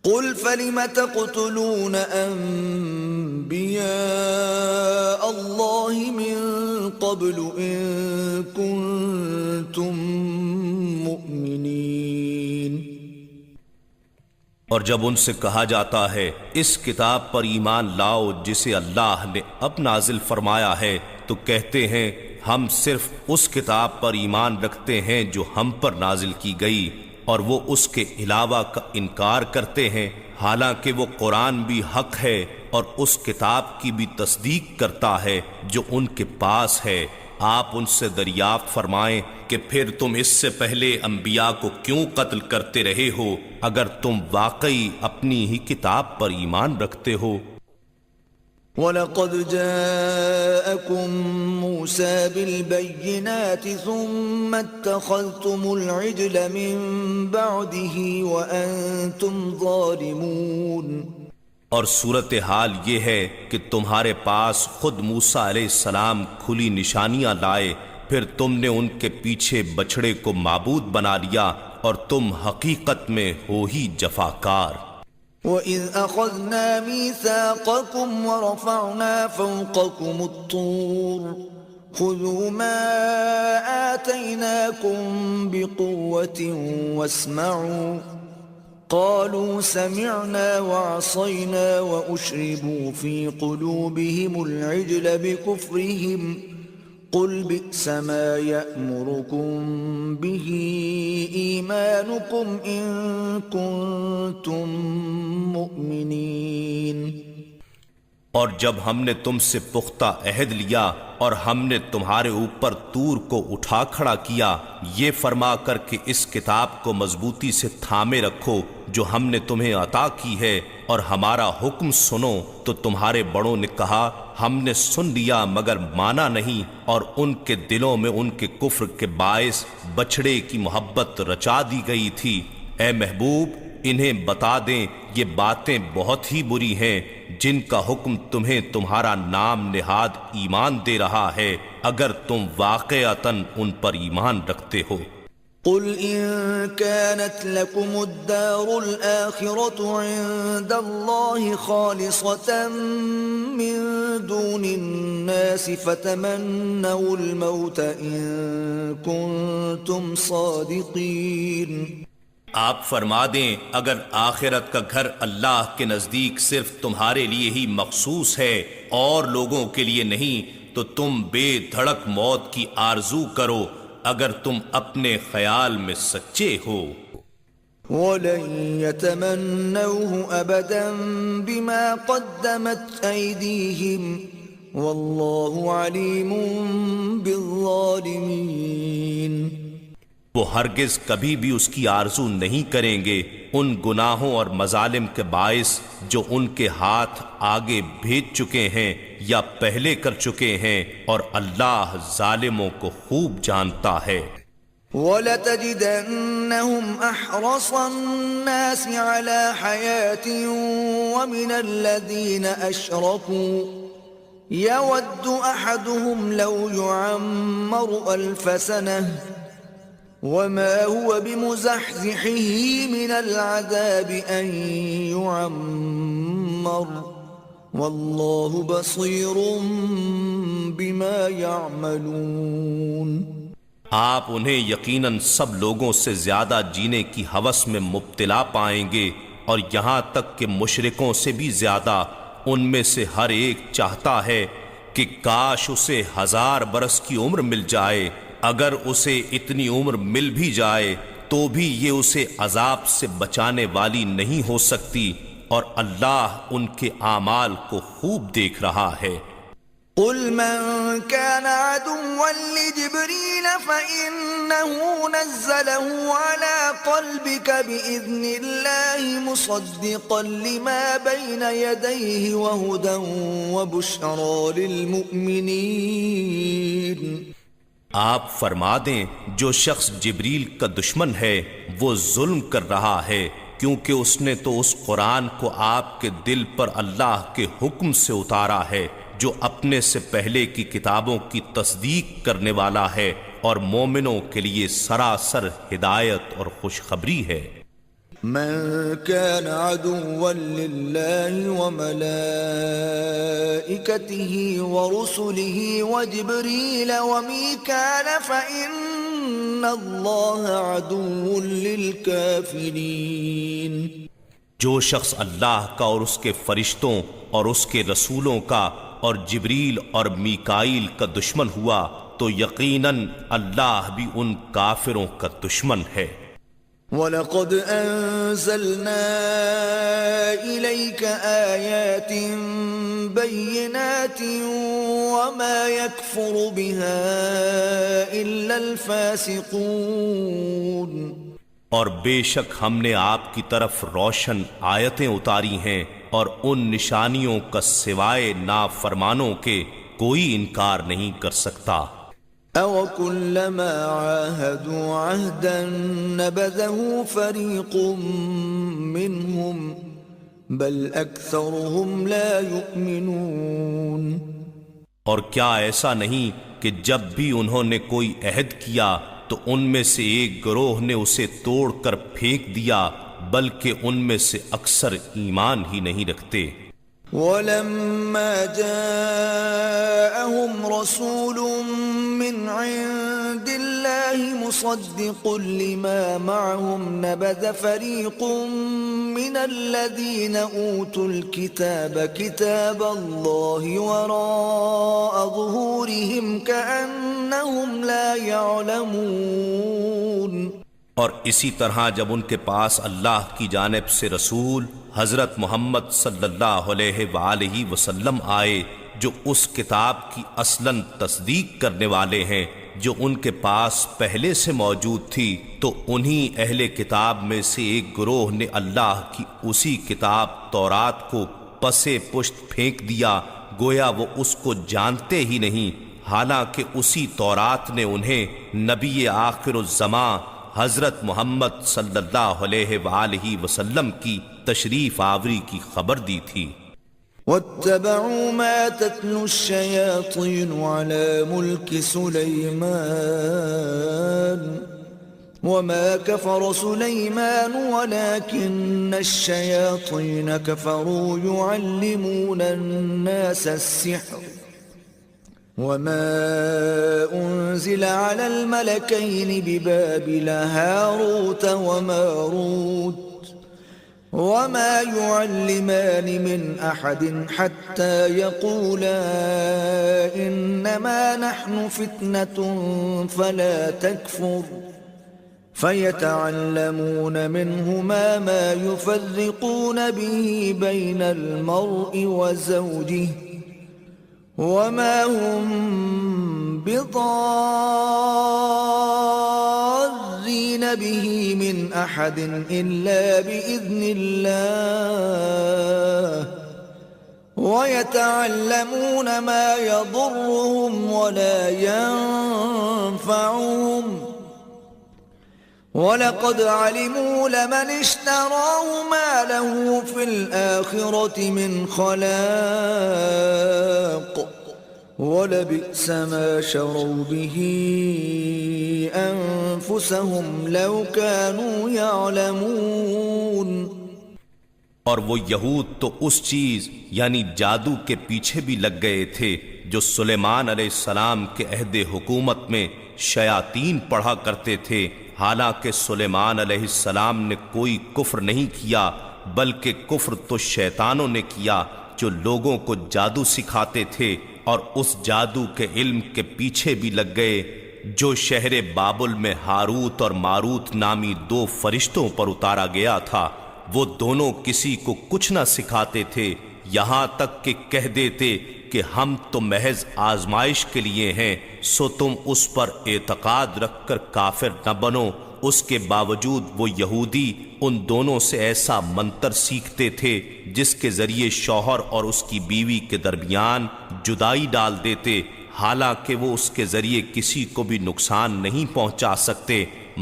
قُلْ فَلِمَ تَقْتُلُونَ أَنبِيَاءَ اللَّهِ مِن قَبْلُ إِن كُنتُم مُّؤْمِنِينَ۔ اور جب ان سے کہا جاتا ہے اس کتاب پر ایمان لاؤ جسے اللہ نے اب نازل فرمایا ہے، تو کہتے ہیں ہم صرف اس کتاب پر ایمان رکھتے ہیں جو ہم پر نازل کی گئی، اور وہ اس کے علاوہ کا انکار کرتے ہیں، حالانکہ وہ قرآن بھی حق ہے اور اس کتاب کی بھی تصدیق کرتا ہے جو ان کے پاس ہے۔ آپ ان سے دریافت فرمائیں کہ پھر تم اس سے پہلے انبیاء کو کیوں قتل کرتے رہے ہو اگر تم واقعی اپنی ہی کتاب پر ایمان رکھتے ہو؟ وَلَقَدْ جَاءَكُم مُوسَى بِالْبَيِّنَاتِ ثُمَّ اتَّخَذْتُمُ الْعِجْلَ مِن بَعْدِهِ وَأَنْتُمْ ظَالِمُونَ۔ اور صورتحال یہ ہے کہ تمہارے پاس خود موسیٰ علیہ السلام کھلی نشانیاں لائے، پھر تم نے ان کے پیچھے بچھڑے کو معبود بنا لیا اور تم حقیقت میں ہو ہی جفاکار۔ وَإِذْ أَخَذْنَا مِيثَاقَكُمْ وَرَفَعْنَا فَوْقَكُمُ الطُّورَ خُذُوا مَا آتَيْنَاكُمْ بِقُوَّةٍ وَاسْمَعُوا قالوا سمعنا وعصينا وأشربوا في قلوبهم العجل بكفرهم قل بئس ما يأمركم به إيمانكم إن كنتم مؤمنين۔ اور جب ہم نے تم سے پختہ عہد لیا اور ہم نے تمہارے اوپر طور کو اٹھا کھڑا کیا، یہ فرما کر کہ اس کتاب کو مضبوطی سے تھامے رکھو جو ہم نے تمہیں عطا کی ہے، اور ہمارا حکم سنو، تو تمہارے بڑوں نے کہا ہم نے سن لیا مگر مانا نہیں، اور ان کے دلوں میں ان کے کفر کے باعث بچھڑے کی محبت رچا دی گئی تھی۔ اے محبوب، انہیں بتا دیں یہ باتیں بہت ہی بری ہیں جن کا حکم تمہیں تمہارا نام نہاد ایمان دے رہا ہے، اگر تم واقعتاً ان پر ایمان رکھتے ہو۔ قل إن كانت لكم الدار الآخرة عند الله خالصة من دون الناس فتمنوا الموت إن كنتم صادقين۔ آپ فرما دیں اگر آخرت کا گھر اللہ کے نزدیک صرف تمہارے لیے ہی مخصوص ہے اور لوگوں کے لیے نہیں، تو تم بے دھڑک موت کی آرزو کرو اگر تم اپنے خیال میں سچے ہو۔ وَلَن يَتَمَنَّوْهُ أَبَدًا بِمَا قَدَّمَتْ أَيْدِيهِمْ وَاللَّهُ عَلِيمٌ بِالظَّالِمِينَ۔ وہ ہرگز کبھی بھی اس کی آرزو نہیں کریں گے ان گناہوں اور مظالم کے باعث جو ان کے ہاتھ آگے بھیج چکے ہیں یا پہلے کر چکے ہیں، اور اللہ ظالموں کو خوب جانتا ہے۔ وَلَتَجِدَنَّهُمْ أَحْرَصَ النَّاسِ عَلَى حَيَاةٍ وَمِنَ الَّذِينَ أَشْرَكُوا يَوَدُّ أَحَدُهُمْ لَوْ يُعَمَّرُ أَلْفَ سَنَةٍ وَمَا هُوَ بِمُزَحْزِحِهِ مِنَ الْعَذَابِ أَن يُعَمَّرَ وَاللَّهُ بَصِيرٌ بِمَا يَعْمَلُونَ۔ آپ انہیں یقیناً سب لوگوں سے زیادہ جینے کی ہوس میں مبتلا پائیں گے، اور یہاں تک کہ مشرکوں سے بھی زیادہ ان میں سے ہر ایک چاہتا ہے کہ کاش اسے 1000 برس کی عمر مل جائے، اگر اسے اتنی عمر مل بھی جائے تو بھی یہ اسے عذاب سے بچانے والی نہیں ہو سکتی، اور اللہ ان کے اعمال کو خوب دیکھ رہا ہے۔ قل من كان عدوا لجبريل فإنه نزله على قلبك بإذن الله مصدقا لما بين يديه وهدى وبشرى للمؤمنين۔ آپ فرما دیں جو شخص جبریل کا دشمن ہے وہ ظلم کر رہا ہے، کیونکہ اس نے تو اس قرآن کو آپ کے دل پر اللہ کے حکم سے اتارا ہے جو اپنے سے پہلے کی کتابوں کی تصدیق کرنے والا ہے، اور مومنوں کے لیے سراسر ہدایت اور خوشخبری ہے۔ من كان عدوا لله وملائكته ورسله وجبريل وميكال فإن الله عدو للكافرين۔ جو شخص اللہ کا اور اس کے فرشتوں اور اس کے رسولوں کا اور جبریل اور میکائیل کا دشمن ہوا تو یقیناً اللہ بھی ان کافروں کا دشمن ہے۔ وَلَقَدْ أَنزَلْنَا إِلَيْكَ آيَاتٍ بَيِّنَاتٍ وَمَا يَكْفُرُ بِهَا إِلَّا الْفَاسِقُونَ، اور بے شک ہم نے آپ کی طرف روشن آیتیں اتاری ہیں اور ان نشانیوں کا سوائے نافرمانوں کے کوئی انکار نہیں کر سکتا۔ أَوَكُلَّمَا عَاهَدُوا عَهْدًا نَبَذَهُ فَرِيقٌ مِّنْهُمْ بَلْ أَكْثَرُهُمْ لَا يُؤْمِنُونَ۔ اور کیا ایسا نہیں کہ جب بھی انہوں نے کوئی عہد کیا تو ان میں سے ایک گروہ نے اسے توڑ کر پھینک دیا، بلکہ ان میں سے اکثر ایمان ہی نہیں رکھتے۔ وَلَمَّا جَاءَهُمْ رَسُولٌ مِّنْ عِندِ اللَّهِ مُصَدِّقٌ لِّمَا مَعَهُمْ نَبَذَ فَرِيقٌ مِّنَ الَّذِينَ أُوتُوا الْكِتَابَ كِتَابَ اللَّهِ وَرَاءَ ظُهُورِهِمْ كَأَنَّهُمْ لَا يَعْلَمُونَ۔ اور اسی طرح جب ان کے پاس اللہ کی جانب سے رسول حضرت محمد صلی اللہ علیہ وآلہ وسلم آئے جو اس کتاب کی اصلاً تصدیق کرنے والے ہیں جو ان کے پاس پہلے سے موجود تھی، تو انہی اہل کتاب میں سے ایک گروہ نے اللہ کی اسی کتاب تورات کو پسے پشت پھینک دیا، گویا وہ اس کو جانتے ہی نہیں، حالانکہ اسی تورات نے انہیں نبی آخر الزماں حضرت محمد صلی اللہ علیہ وآلہ وسلم کی تشریف آوری کی خبر دی تھی۔ وَاتَّبَعُوا مَا تَتْلُو الشَّيَاطِينُ عَلَى مُلْكِ سُلَيْمَانَ وَمَا كَفَرَ سُلَيْمَانُ وَلَكِنَّ الشَّيَاطِينَ كَفَرُوا يُعَلِّمُونَ النَّاسَ السِّحْرَ وَمَا أُنزِلَ عَلَى الْمَلَكَيْنِ بِبَابِلَ هَارُوتَ وَمَارُوتَ وَمَا يُعَلِّمَانِ مِنْ أَحَدٍ حَتَّى يَقُولَا إِنَّمَا نَحْنُ فِتْنَةٌ فَلَا تَكْفُرْ فَيَتَعَلَّمُونَ مِنْهُمَا مَا يُفَرِّقُونَ بِهِ بَيْنَ الْمَرْءِ وَزَوْجِهِ وَمَا هُمْ بِضَارِّينَ بِهِ مِنْ أَحَدٍ إِلَّا بِإِذْنِ اللَّهِ وَيَتَعَلَّمُونَ مَا يَضُرُّهُمْ وَلَا يَنفَعُهُمْ وَلَقَدْ عَلِمُوا لَمَنِ اشْتَرَاهُ مَا لَهُ فِي الْآخِرَةِ مِنْ خَلَاقٍ وَلَبِئْسَ مَا شَرَوْا بِهِ أَنفُسَهُمْ لَوْ كَانُوا يَعْلَمُونَ۔ اور وہ یہود تو اس چیز یعنی جادو کے پیچھے بھی لگ گئے تھے جو سلیمان علیہ السلام کے عہد حکومت میں شیاطین پڑھا کرتے تھے، حالانکہ سلیمان علیہ السلام نے کوئی کفر نہیں کیا، بلکہ کفر تو شیطانوں نے کیا جو لوگوں کو جادو سکھاتے تھے، اور اس جادو کے علم کے پیچھے بھی لگ گئے جو شہر بابل میں ہاروت اور ماروت نامی دو فرشتوں پر اتارا گیا تھا۔ وہ دونوں کسی کو کچھ نہ سکھاتے تھے، یہاں تک کہ کہہ دیتے کہ ہم تو محض آزمائش کے لیے ہیں، سو تم اس پر اعتقاد رکھ کر کافر نہ بنو۔ اس کے باوجود وہ یہودی ان دونوں سے ایسا منتر سیکھتے تھے جس کے ذریعے شوہر اور اس کی بیوی کے درمیان جدائی ڈال دیتے، حالانکہ وہ اس کے ذریعے کسی کو بھی نقصان نہیں پہنچا سکتے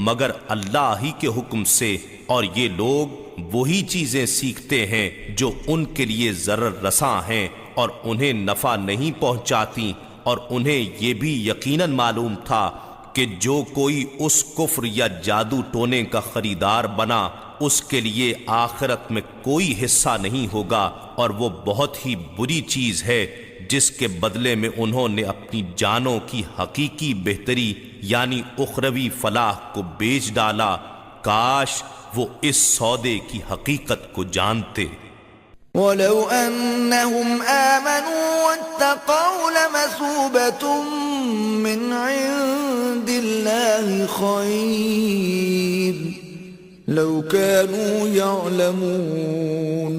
مگر اللہ ہی کے حکم سے، اور یہ لوگ وہی چیزیں سیکھتے ہیں جو ان کے لیے ضرر رساں ہیں اور انہیں نفع نہیں پہنچاتی، اور انہیں یہ بھی یقیناً معلوم تھا کہ جو کوئی اس کفر یا جادو ٹونے کا خریدار بنا اس کے لیے آخرت میں کوئی حصہ نہیں ہوگا، اور وہ بہت ہی بری چیز ہے جس کے بدلے میں انہوں نے اپنی جانوں کی حقیقی بہتری یعنی اخروی فلاح کو بیچ ڈالا۔ کاش وہ اس سودے کی حقیقت کو جانتے۔ وَلَوْ أَنَّهُمْ آمَنُوا وَاتَّقَوْا لَمَثُوبَةٌ مِّنْ عِندِ اللَّهِ خَيْرٌ لو كانوا يعلمون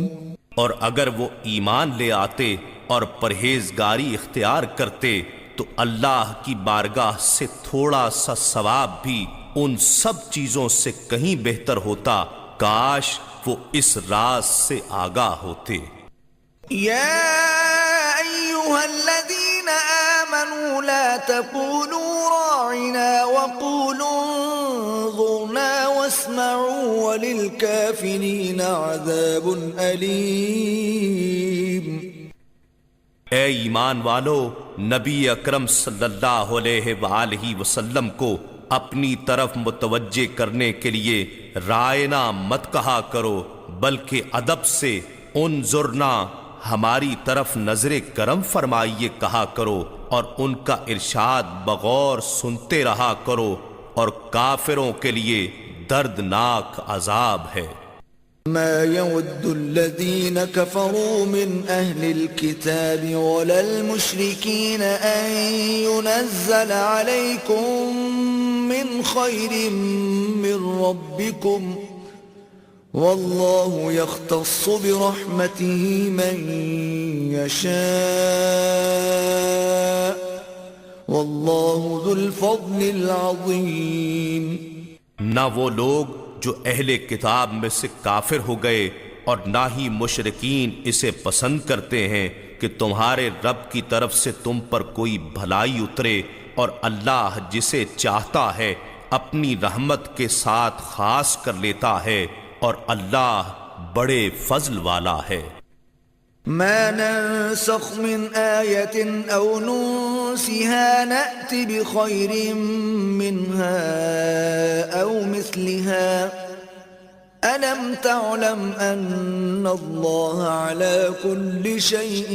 اور اگر وہ ایمان لے آتے اور پرہیزگاری اختیار کرتے تو اللہ کی بارگاہ سے تھوڑا سا ثواب بھی ان سب چیزوں سے کہیں بہتر ہوتا، کاش وہ اس راز سے آگاہ ہوتے۔ يا أيها الذين آمنوا لا تقولوا راعنا وقولوا انظرنا واسمعوا وللكافرين عذاب أليم۔ اے ایمان والو، نبی اکرم صلی اللہ علیہ وآلہ وسلم کو اپنی طرف متوجہ کرنے کے لیے رائنا مت کہا کرو، بلکہ ادب سے انظرنا، ہماری طرف نظر کرم فرمائیے کہا کرو، اور ان کا ارشاد بغور سنتے رہا کرو، اور کافروں کے لیے دردناک عذاب ہے۔ ما يود الذين كفروا من أهل الكتاب ولا المشركين أن ينزل عليكم من خير من ربكم والله يختص برحمته من يشاء والله ذو الفضل العظيم۔ نہ وہ لوگ جو اہل کتاب میں سے کافر ہو گئے اور نہ ہی مشرکین اسے پسند کرتے ہیں کہ تمہارے رب کی طرف سے تم پر کوئی بھلائی اترے، اور اللہ جسے چاہتا ہے اپنی رحمت کے ساتھ خاص کر لیتا ہے، اور اللہ بڑے فضل والا ہے۔ ما ننسخ من آية أو ننسها نأت بخير منها أو مثلها ألم تعلم أن الله على كل شيء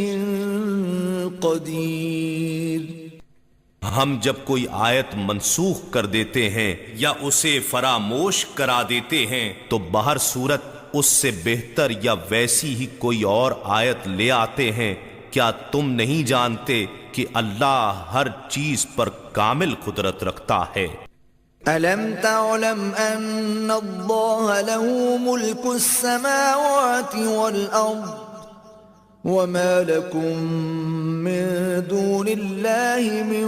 قدير۔ ہم جب کوئی آیت منسوخ کر دیتے ہیں یا اسے فراموش کرا دیتے ہیں تو بہر صورت اس سے بہتر یا ویسی ہی کوئی اور آیت لے آتے ہیں۔ کیا تم نہیں جانتے کہ اللہ ہر چیز پر کامل قدرت رکھتا ہے؟ أَلَمْ تَعْلَمْ أَنَّ اللَّهَ لَهُ مُلْكُ السَّمَاوَاتِ وَالْأَرْضِ وَمَا لَكُم مِّن دُونِ اللَّهِ مِن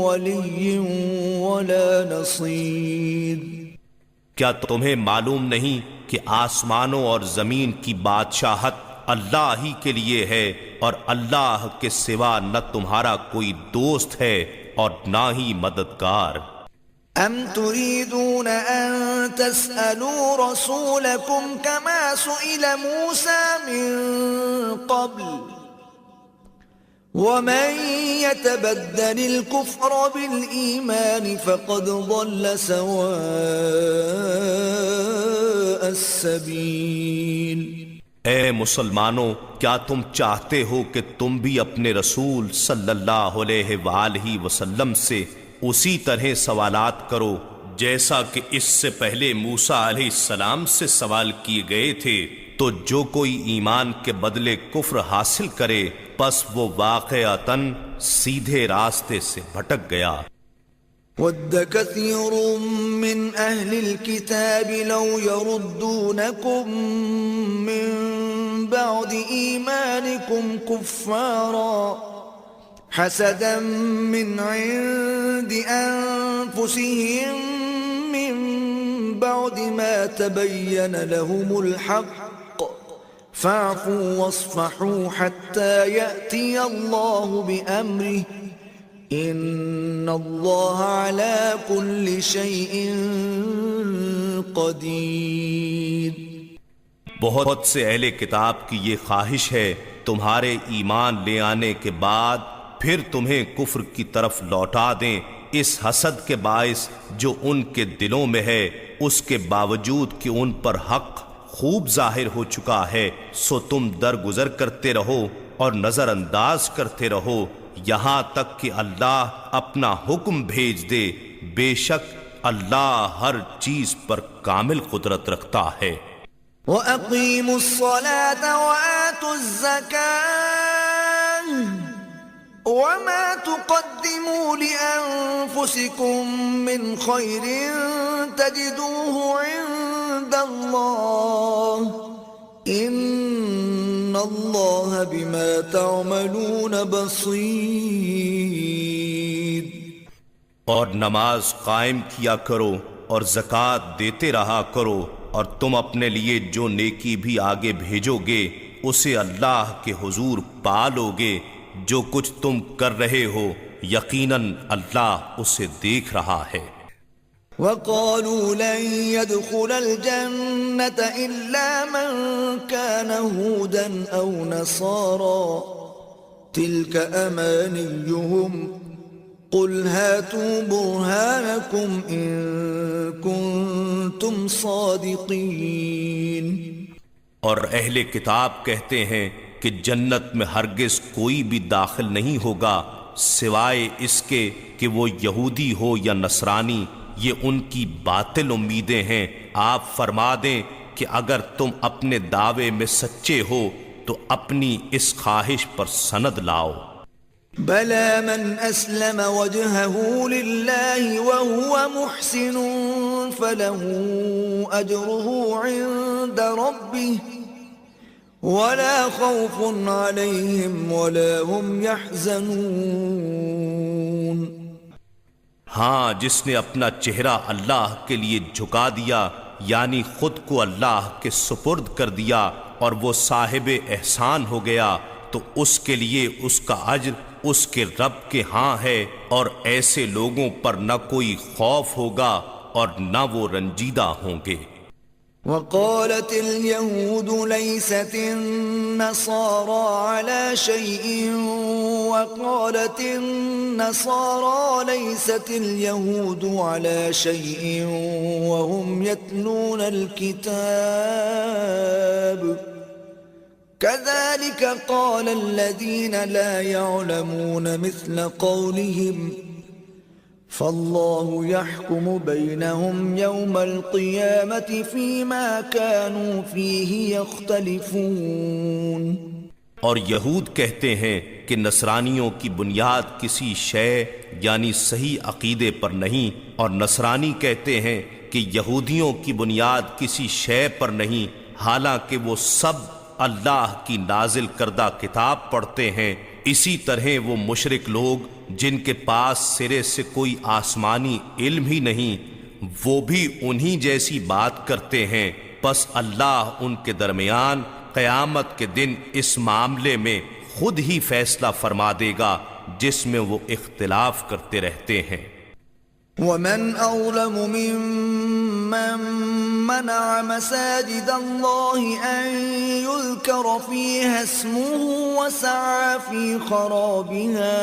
وَلِيٍّ وَلَا نَصِيرٍ۔ کیا تمہیں معلوم نہیں کہ آسمانوں اور زمین کی بادشاہت اللہ ہی کے لیے ہے، اور اللہ کے سوا نہ تمہارا کوئی دوست ہے اور نہ ہی مددگار؟ أَمْ تُرِيدُونَ أَن تَسْأَلُوا رَسُولَكُمْ كَمَا سُئِلَ مُوسَى مِن قَبْلُ وَمَن يَتَبَدَّلِ الْكُفْرَ بِالْإِيمَانِ فَقَدْ ضَلَّ سَوَاءَ السَّبِيلِ۔ اے مسلمانوں، کیا تم چاہتے ہو کہ تم بھی اپنے رسول صلی اللہ علیہ وآلہ وسلم سے اسی طرح سوالات کرو جیسا کہ اس سے پہلے موسیٰ علیہ السلام سے سوال کیے گئے تھے؟ تو جو کوئی ایمان کے بدلے کفر حاصل کرے پس وہ واقعتاً سیدھے راستے سے بھٹک گیا۔ وَدَّ كَثِيرٌ مِّنْ أَهْلِ الْكِتَابِ لَوْ يَرُدُّونَكُمْ مِّن بَعْدِ إِيمَانِكُمْ كُفَّارًا حَسَدًا مِّنْ عِندِ أَنفُسِهِم مِّن بَعْدِ مَا تَبَيَّنَ لَهُمُ الْحَقُّ فَاعْفُوا وَاصْفَحُوا حَتَّى يَأْتِيَ اللَّهُ بِأَمْرِهِ إِنَّ اللَّهَ عَلَى كُلِّ شَيْءٍ قَدِيرٌ۔ بہت سے اہل کتاب کی یہ خواہش ہے تمہارے ایمان لے آنے کے بعد پھر تمہیں کفر کی طرف لوٹا دیں، اس حسد کے باعث جو ان کے دلوں میں ہے، اس کے باوجود کہ ان پر حق خوب ظاہر ہو چکا ہے، سو تم درگزر کرتے رہو اور نظر انداز کرتے رہو یہاں تک کہ اللہ اپنا حکم بھیج دے، بے شک اللہ ہر چیز پر کامل قدرت رکھتا ہے۔ وَأَقِيمُوا الصَّلَاةَ وَآتُوا الزَّكَاةَ وَمَا تُقَدِّمُوا لِأَنفُسِكُم مِّنْ خَيْرٍ تَجِدُوهُ عِندَ الله إن الله بما تعملون بصير. اور نماز قائم کیا کرو اور زکوٰۃ دیتے رہا کرو، اور تم اپنے لیے جو نیکی بھی آگے بھیجو گے اسے اللہ کے حضور پالو گے. جو کچھ تم کر رہے ہو یقیناً اللہ اسے دیکھ رہا ہے. وقالوا لن يدخل الجنة إلا من كان هودا أو نصارى تلك أمانيهم قل هاتوا برهانكم إن كنتم صادقين. اور اہل کتاب کہتے ہیں کہ جنت میں ہرگز کوئی بھی داخل نہیں ہوگا سوائے اس کے کہ وہ یہودی ہو یا نصرانی. یہ ان کی باطل امیدیں ہیں. آپ فرما دیں کہ اگر تم اپنے دعوے میں سچے ہو تو اپنی اس خواہش پر سند لاؤ. بلى من أسلم وجهه لله وهو محسن فله أجره عند ربه ولا خوف عليهم ولا هم يحزنون. ہاں، جس نے اپنا چہرہ اللہ کے لیے جھکا دیا یعنی خود کو اللہ کے سپرد کر دیا اور وہ صاحب احسان ہو گیا تو اس کے لیے اس کا اجر اس کے رب کے ہاں ہے، اور ایسے لوگوں پر نہ کوئی خوف ہوگا اور نہ وہ رنجیدہ ہوں گے. وقالت اليهود ليست النصارى على شيء وقالت النصارى ليست اليهود على شيء وهم يتلون الكتاب كذلك قال الذين لا يعلمون مثل قولهم فالله يحكم بينهم يوم القيامة فيما كانوا فيه يختلفون. اور یہود کہتے ہیں کہ نصرانیوں کی بنیاد کسی شے یعنی صحیح عقیدے پر نہیں، اور نصرانی کہتے ہیں کہ یہودیوں کی بنیاد کسی شے پر نہیں، حالانکہ وہ سب اللہ کی نازل کردہ کتاب پڑھتے ہیں. اسی طرح وہ مشرک لوگ جن کے پاس سرے سے کوئی آسمانی علم ہی نہیں، وہ بھی انہی جیسی بات کرتے ہیں. پس اللہ ان کے درمیان قیامت کے دن اس معاملے میں خود ہی فیصلہ فرما دے گا جس میں وہ اختلاف کرتے رہتے ہیں. ومن أظلم ممن منع مساجد الله أن يذكر فيها اسمه وسعى في خرابها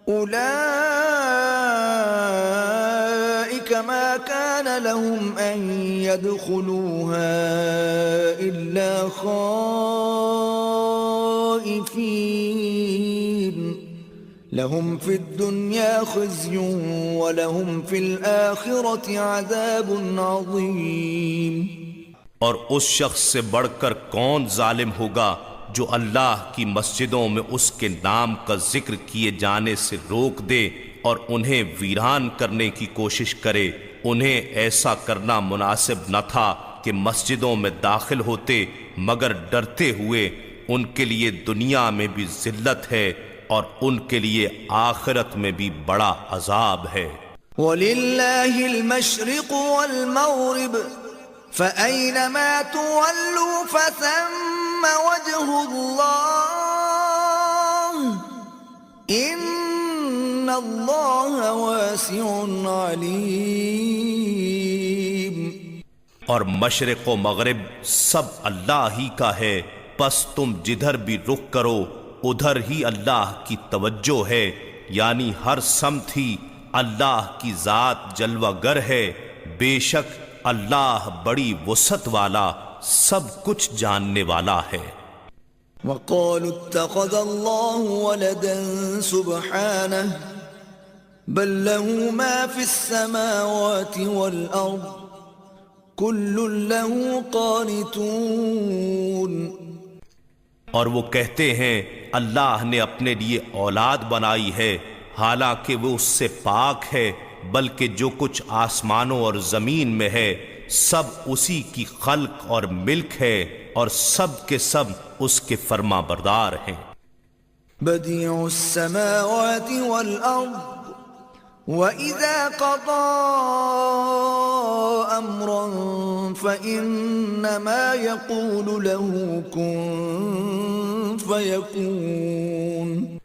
أولئك ما كان لهم أن يدخلوها إلا خائفين لهم في الدنيا خزي ولهم في الآخرة عذاب عظيم. اور اس شخص سے بڑھ کر کون ظالم ہوگا جو اللہ کی مسجدوں میں اس کے نام کا ذکر کیے جانے سے روک دے اور انہیں ویران کرنے کی کوشش کرے. انہیں ایسا کرنا مناسب نہ تھا کہ مسجدوں میں داخل ہوتے مگر ڈرتے ہوئے. ان کے لیے دنیا میں بھی ذلت ہے اور ان کے لیے آخرت میں بھی بڑا عذاب ہے. وَلِلَّهِ الْمَشْرِقُ وَالْمَغْرِبُ فَأَيْنَمَا تُوَلُّوا فَثَمَّ وَجْهُ اللَّهِ إِنَّ اللَّهَ وَاسِعٌ عَلِيمٌ. اور مشرق و مغرب سب اللہ ہی کا ہے، پس تم جدھر بھی رخ کرو ادھر ہی اللہ کی توجہ ہے، یعنی ہر سمت ہی اللہ کی ذات جلوہ گر ہے. بے شک اللہ بڑی وسعت والا سب کچھ جاننے والا ہے. وقالوا اتخذ الله ولدا سبحانه بل له ما في السماوات والأرض كل له قانتون. اور وہ کہتے ہیں اللہ نے اپنے لیے اولاد بنائی ہے، حالانکہ وہ اس سے پاک ہے، بلکہ جو کچھ آسمانوں اور زمین میں ہے سب اسی کی خلق اور ملک ہے اور سب کے سب اس کے فرما بردار ہیں۔ بديع السماوات والأرض وإذا قضى أمرا فإنما يقول له كن فيكون۔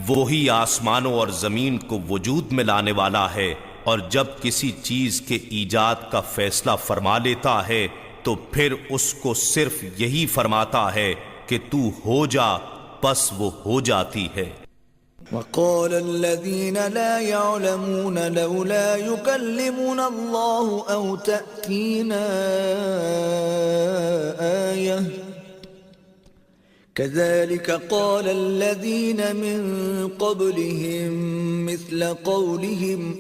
وہی آسمانوں اور زمین کو وجود میں لانے والا ہے، اور جب کسی چیز کے ایجاد کا فیصلہ فرما لیتا ہے تو پھر اس کو صرف یہی فرماتا ہے کہ تو ہو جا، پس وہ ہو جاتی ہے۔ وقال الذين لا يعلمون لولا يكلمنا الله أو تأتينا آية كذلك قال الذين من قبلهم مثل قولهم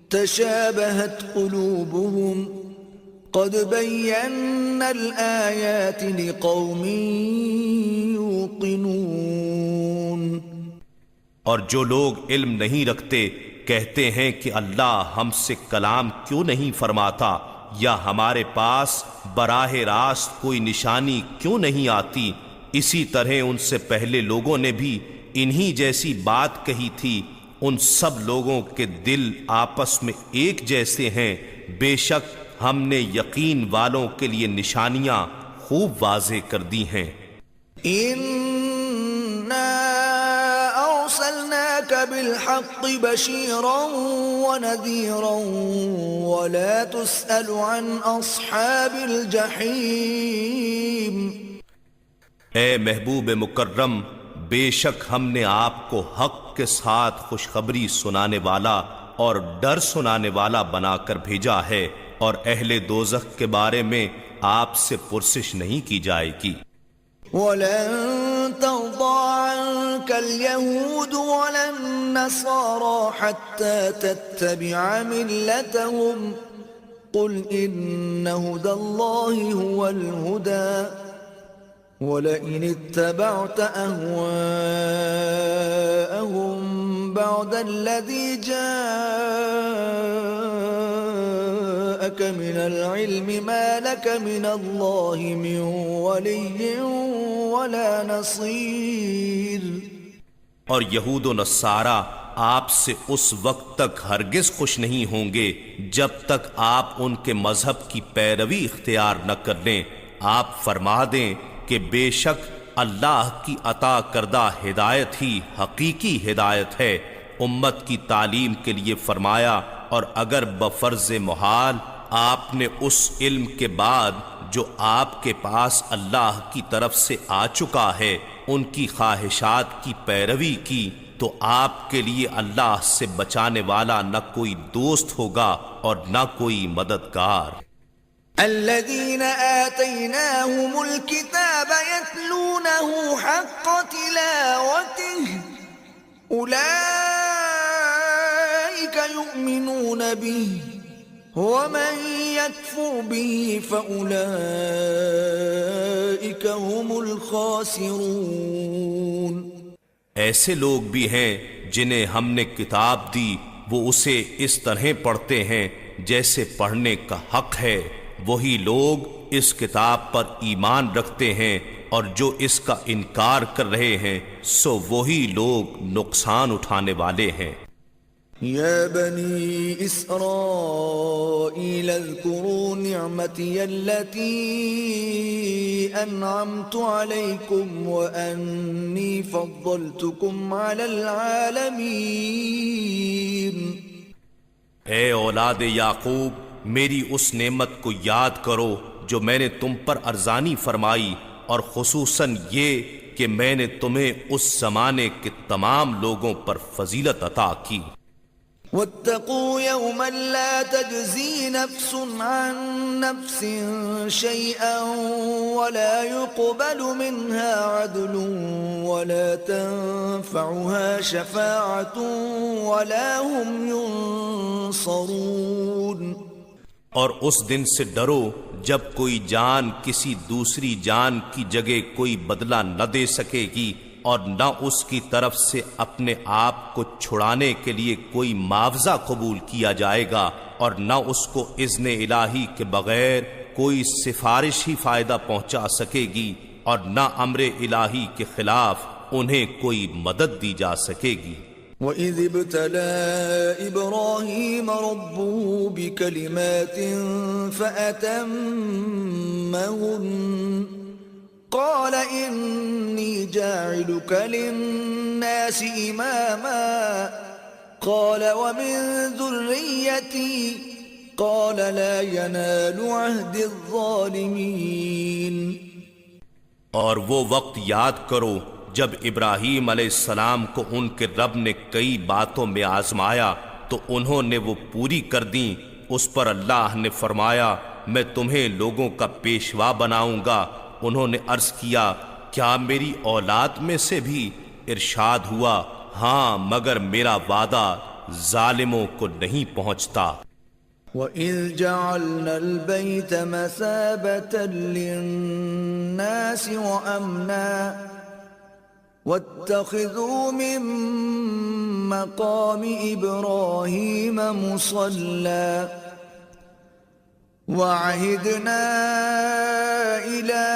تشابهت قلوبهم قد بينا الآيات لقوم يوقنون۔ اور جو لوگ علم نہیں رکھتے کہتے ہیں کہ اللہ ہم سے کلام کیوں نہیں فرماتا، یا ہمارے پاس براہ راست کوئی نشانی کیوں نہیں آتی۔ اسی طرح ان سے پہلے لوگوں نے بھی انہی جیسی بات کہی تھی۔ ان سب لوگوں کے دل آپس میں ایک جیسے ہیں، بے شک ہم نے یقین والوں کے لیے نشانیاں خوب واضح کر دی ہیں۔ أرسلناك بالحق بشيرا ونذيرا ولا تسأل عن أصحاب الجحيم۔ اے محبوب مکرم، بے شک ہم نے آپ کو حق کے ساتھ خوشخبری سنانے والا اور ڈر سنانے والا بنا کر بھیجا ہے، اور اہل دوزخ کے بارے میں آپ سے پرسش نہیں کی جائے گی۔ وَلَن تَرْضَىٰ عَنكَ الْيَهُودُ وَلَا النَّصَارَىٰ حَتَّىٰ تَتَّبِعَ مِلَّتَهُمْ قُلْ إِنَّ هُدَى اللَّهِ هُوَ الْهُدَىٰ وَلَئِنِ اتَّبَعْتَ أَهْوَاءَهُمْ بَعْدَ الَّذِي جَاءَكَ مِنَ الْعِلْمِ مَا لَكَ مِنَ اللَّهِ مِن وَلِيٍّ وَلَا نَصِيرٍ۔ اور یہود و نصارہ آپ سے اس وقت تک ہرگز خوش نہیں ہوں گے جب تک آپ ان کے مذہب کی پیروی اختیار نہ کر لیں۔ آپ فرما دیں کہ بے شک اللہ کی عطا کردہ ہدایت ہی حقیقی ہدایت ہے۔ امت کی تعلیم کے لیے فرمایا، اور اگر بفرض محال آپ نے اس علم کے بعد جو آپ کے پاس اللہ کی طرف سے آ چکا ہے ان کی خواہشات کی پیروی کی تو آپ کے لیے اللہ سے بچانے والا نہ کوئی دوست ہوگا اور نہ کوئی مددگار۔ الذين آتيناهم الكتاب يتلونه حق تلاوته أولئك يؤمنون به ومن يكفر به فأولئك هم الخاسرون۔ ایسے لوگ بھی ہیں جنہیں ہم نے کتاب دی، وہ اسے اس طرح پڑھتے ہیں جیسے پڑھنے کا حق ہے۔ وہی لوگ اس کتاب پر ایمان رکھتے ہیں، اور جو اس کا انکار کر رہے ہیں سو وہی لوگ نقصان اٹھانے والے ہیں۔ یا بنی اسرائیل اذکروا نعمتی التي انعمت علیکم وانی فضلتکم علی العالمین۔ اے اولاد یعقوب، میری اس نعمت کو یاد کرو جو میں نے تم پر ارزانی فرمائی، اور خصوصاً یہ کہ میں نے تمہیں اس زمانے کے تمام لوگوں پر فضیلت عطا کی۔ واتقوا يوما لا تجزي نفس عن نفس شيئا ولا يقبل منها عدل ولا تنفعها شفاعة ولا هم ينصرون۔ اور اس دن سے ڈرو جب کوئی جان کسی دوسری جان کی جگہ کوئی بدلہ نہ دے سکے گی، اور نہ اس کی طرف سے اپنے آپ کو چھڑانے کے لیے کوئی معاوضہ قبول کیا جائے گا، اور نہ اس کو اذن الہی کے بغیر کوئی سفارش ہی فائدہ پہنچا سکے گی، اور نہ امر الہی کے خلاف انہیں کوئی مدد دی جا سکے گی۔ وَإِذِ ابْتَلَى إِبْرَاهِيمَ رَبُّهُ بِكَلِمَاتٍ فَأَتَمَّهُنَّ قَالَ إِنِّي جَاعِلُكَ لِلنَّاسِ إِمَامًا قَالَ وَمِن ذُرِّيَّتِي قَالَ لَا يَنَالُ عَهْدِ الظَّالِمِينَ۔ اور وہ وقت یاد کرو جب ابراہیم علیہ السلام کو ان کے رب نے کئی باتوں میں آزمایا تو انہوں نے وہ پوری کر دیں۔ اس پر اللہ نے فرمایا میں تمہیں لوگوں کا پیشوا بناؤں گا۔ انہوں نے عرض کیا کیا میری اولاد میں سے بھی؟ ارشاد ہوا ہاں مگر میرا وعدہ ظالموں کو نہیں پہنچتا۔ وَإِذْ جَعَلْنَا الْبَيْتَ مَثَابَةً لِلنَّاسِ وَأَمْنًا وَاتَّخِذُوا مِن مَّقَامِ إِبْرَاهِيمَ مُصَلًّى وَعَهِدْنَا إِلَى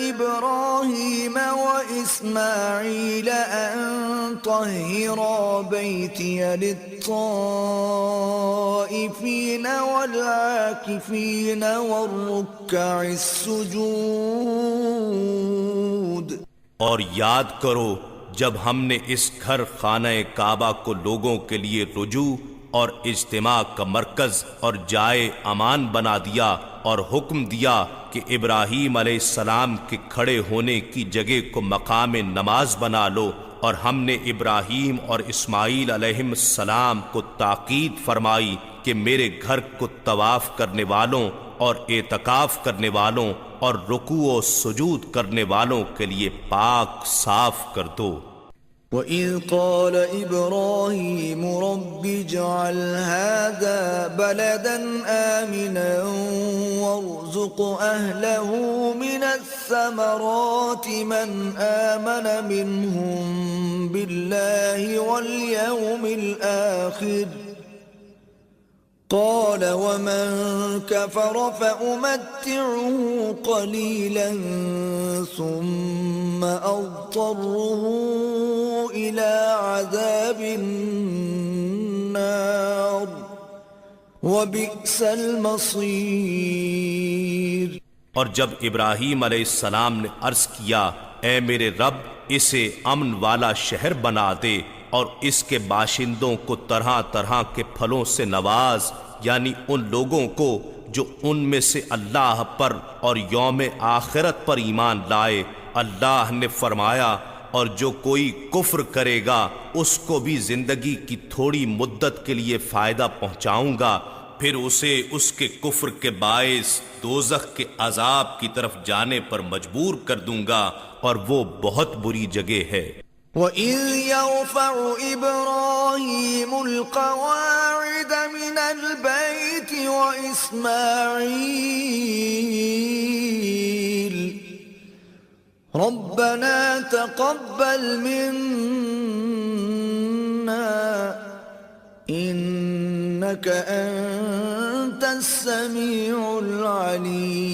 إِبْرَاهِيمَ وَإِسْمَاعِيلَ أَن طَهِّرَا بَيْتِيَ لِلطَّائِفِينَ وَالْعَاكِفِينَ وَالرُّكَّعِ السُّجُودِ۔ اور یاد کرو جب ہم نے اس گھر خانہ کعبہ کو لوگوں کے لیے رجوع اور اجتماع کا مرکز اور جائے امان بنا دیا، اور حکم دیا کہ ابراہیم علیہ السلام کے کھڑے ہونے کی جگہ کو مقام نماز بنا لو، اور ہم نے ابراہیم اور اسماعیل علیہ السلام کو تاکید فرمائی کہ میرے گھر کو طواف کرنے والوں اور اعتکاف کرنے والوں اور رکوع و سجود کرنے والوں کے لیے پاک صاف کر دو۔ وَإِذْ قَالَ إِبْرَاهِيمُ رَبِّ اجْعَلْ هَذَا بَلَدًا آمِنًا وَارْزُقْ أَهْلَهُ مِنَ الثَّمَرَاتِ مَنْ آمَنَ مِنْهُمْ بِاللَّهِ وَالْيَوْمِ الْآخِرِ قَالَ وَمَنْ كَفَرَ فَأُمَتِّعُهُ قَلِيلًا ثُمَّ أَضْطَرُّهُ إِلَى عَذَابِ النَّارِ وَبِئْسَ الْمَصِيرُ۔ اور جب ابراہیم علیہ السلام نے عرض کیا اے میرے رب اسے امن والا شہر بنا دے اور اس کے باشندوں کو طرح طرح کے پھلوں سے نواز، یعنی ان لوگوں کو جو ان میں سے اللہ پر اور یوم آخرت پر ایمان لائے۔ اللہ نے فرمایا اور جو کوئی کفر کرے گا اس کو بھی زندگی کی تھوڑی مدت کے لیے فائدہ پہنچاؤں گا، پھر اسے اس کے کفر کے باعث دوزخ کے عذاب کی طرف جانے پر مجبور کر دوں گا، اور وہ بہت بری جگہ ہے۔ وَإِذْ يَرْفَعُ إِبْرَاهِيمُ الْقَوَاعِدَ مِنَ الْبَيْتِ وَإِسْمَاعِيلُ رَبَّنَا تَقَبَّلْ مِنَّا إِنَّكَ أَنْتَ السَّمِيعُ الْعَلِيمُ۔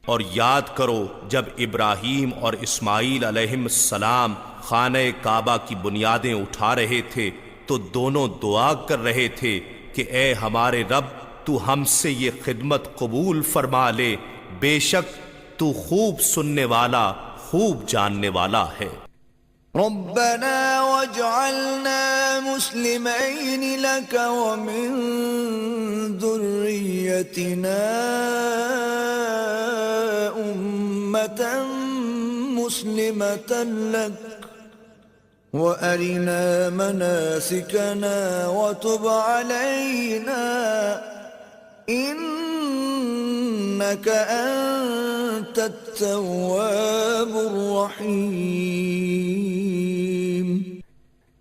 اور یاد کرو جب ابراہیم اور اسماعیل علیہ السلام خانہ کعبہ کی بنیادیں اٹھا رہے تھے تو دونوں دعا کر رہے تھے کہ اے ہمارے رب تو ہم سے یہ خدمت قبول فرما لے، بے شک تو خوب سننے والا خوب جاننے والا ہے۔ ربنا واجعلنا مسلمين لك ومن ذريتنا أمة مسلمة لك وأرنا مناسكنا وتب علينا إنك أنت التواب الرحيم۔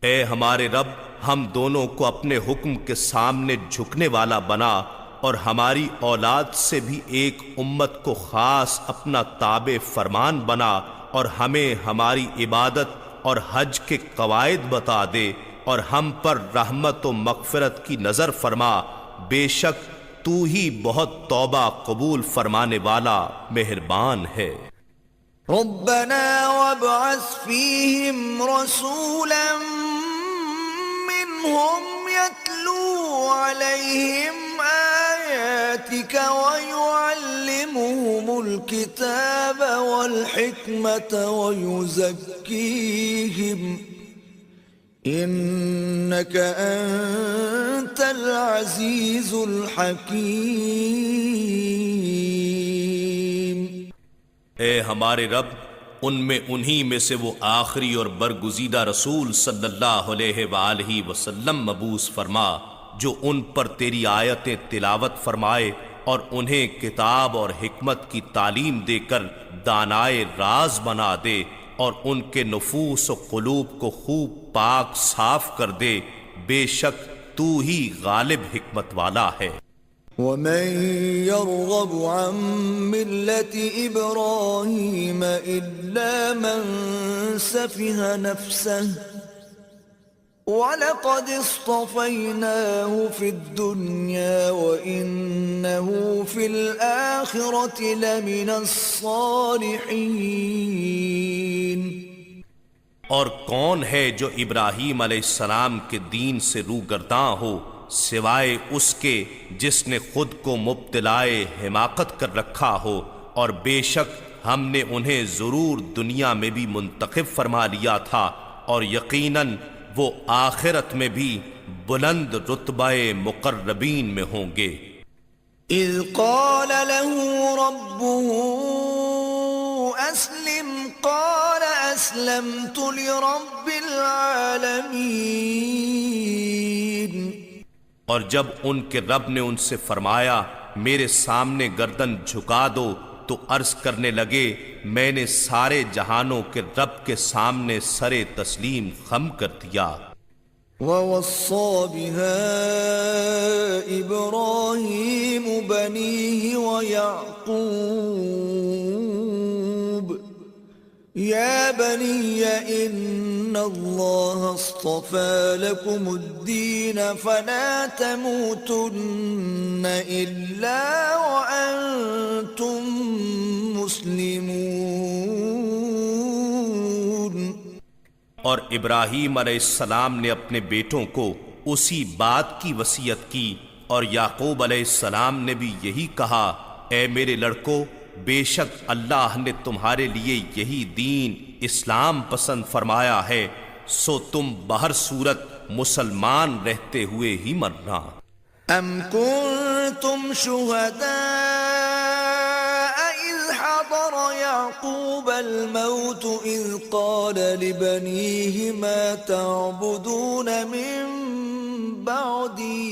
اے ہمارے رب ہم دونوں کو اپنے حکم کے سامنے جھکنے والا بنا، اور ہماری اولاد سے بھی ایک امت کو خاص اپنا تابع فرمان بنا، اور ہمیں ہماری عبادت اور حج کے قواعد بتا دے، اور ہم پر رحمت و مغفرت کی نظر فرما، بے شک تو ہی بہت توبہ قبول فرمانے والا مہربان ہے۔ ربنا وابعث فيهم رسولا منهم يتلو عليهم آياتك ويعلمهم الكتاب والحكمة ويزكيهم إنك أنت العزيز الحكيم۔ اے ہمارے رب، ان میں انہی میں سے وہ آخری اور برگزیدہ رسول صلی اللہ علیہ وآلہ وسلم مبعوث فرما جو ان پر تیری آیتیں تلاوت فرمائے اور انہیں کتاب اور حکمت کی تعلیم دے کر دانائے راز بنا دے، اور ان کے نفوس و قلوب کو خوب پاک صاف کر دے، بے شک تو ہی غالب حکمت والا ہے۔ ومن يرغب عن ملة إبراهيم إلا من سفه نفسه وَلَقَدِ اصْطَفَيْنَاهُ فِي الدُّنْيَا وَإِنَّهُ فِي الْآخِرَةِ لَمِنَ الصَّالِحِينَ۔ اور کون ہے جو ابراہیم علیہ السلام کے دین سے روگرداں ہو سوائے اس کے جس نے خود کو مبتلائے حماقت کر رکھا ہو، اور بے شک ہم نے انہیں ضرور دنیا میں بھی منتخب فرما لیا تھا، اور یقیناً وہ آخرت میں بھی بلند رتبہ مقربین میں ہوں گے۔ اذ قال له ربه اسلم قال اسلمت لرب العالمین۔ اور جب ان کے رب نے ان سے فرمایا میرے سامنے گردن جھکا دو، تو عرض کرنے لگے میں نے سارے جہانوں کے رب کے سامنے سر تسلیم خم کر دیا۔ وَوَصَّى بِهَا إِبْرَاهِيمُ بَنِيهِ وَيَعْقُوبُ يَا بَنِيَّ إِنَّ اللَّهَ اصْطَفَى لَكُمُ الدِّينَ فَلَا تَمُوتُنَّ إِلَّا وَأَنْتُمْ مُسْلِمُونَ۔ اور ابراہیم علیہ السلام نے اپنے بیٹوں کو اسی بات کی وصیت کی، اور یعقوب علیہ السلام نے بھی یہی کہا، اے میرے لڑکو، بے شک اللہ نے تمہارے لیے یہی دین اسلام پسند فرمایا ہے، سو تم بہر صورت مسلمان رہتے ہوئے ہی مرنا۔ ام کنتم شہداء اذ حضر یعقوب الموت اذ قال لبنیہ ما تعبدون من بعدی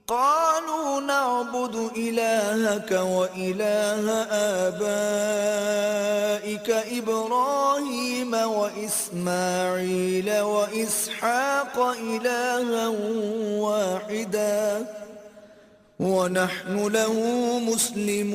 قالوا نعبد إلهك وإله آبائك إبراهيم وإسماعيل وإسحاق إلها واحدا ونحن له مسلمون۔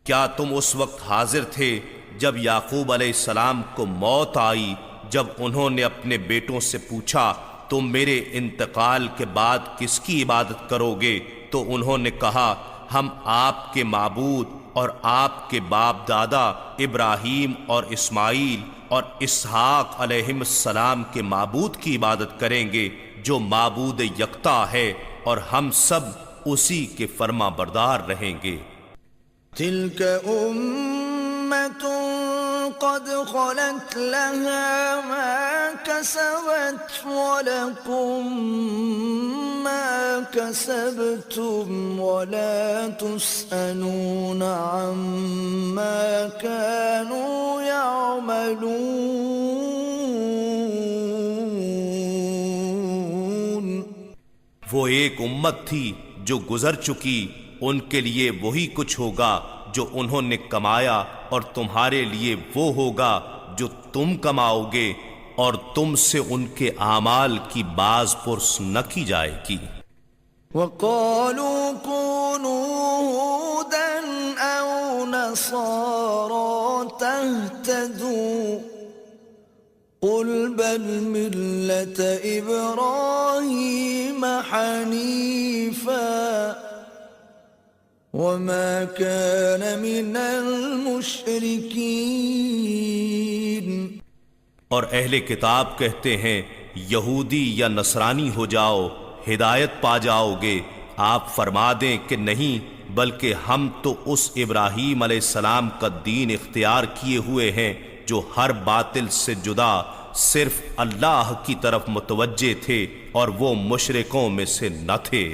کیا تم اس وقت حاضر تھے جب یعقوب علیہ السلام کو موت آئی، جب انہوں نے اپنے بیٹوں سے پوچھا تم میرے انتقال کے بعد کس کی عبادت کرو گے؟ تو انہوں نے کہا ہم آپ کے معبود اور آپ کے باپ دادا ابراہیم اور اسماعیل اور اسحاق علیہم السلام کے معبود کی عبادت کریں گے جو معبود یکتا ہے، اور ہم سب اسی کے فرما بردار رہیں گے۔ تلك أمة قد خلت لها ما كسبت ولكم ما كسبتم ولا تسألون عما كانوا يعملون۔ وہ ایک امت تھی جو گزر چکی، ان کے لیے وہی کچھ ہوگا جو انہوں نے کمایا، اور تمہارے لیے وہ ہوگا جو تم کماؤ گے، اور تم سے ان کے اعمال کی باز پرس نہ کی جائے گی۔ وَقَالُوا كُونُوا هُودًا أَوْ نَصَارَىٰ تَهْتَدُوا بل ملة إبراهيم حنيفا وما كان من المشركين۔ اور اہل کتاب کہتے ہیں یہودی یا نصرانی ہو جاؤ ہدایت پا جاؤ گے۔ آپ فرما دیں کہ نہیں، بلکہ ہم تو اس ابراہیم علیہ السلام کا دین اختیار کیے ہوئے ہیں جو ہر باطل سے جدا صرف اللہ کی طرف متوجہ تھے اور وہ مشرکوں میں سے نہ تھے۔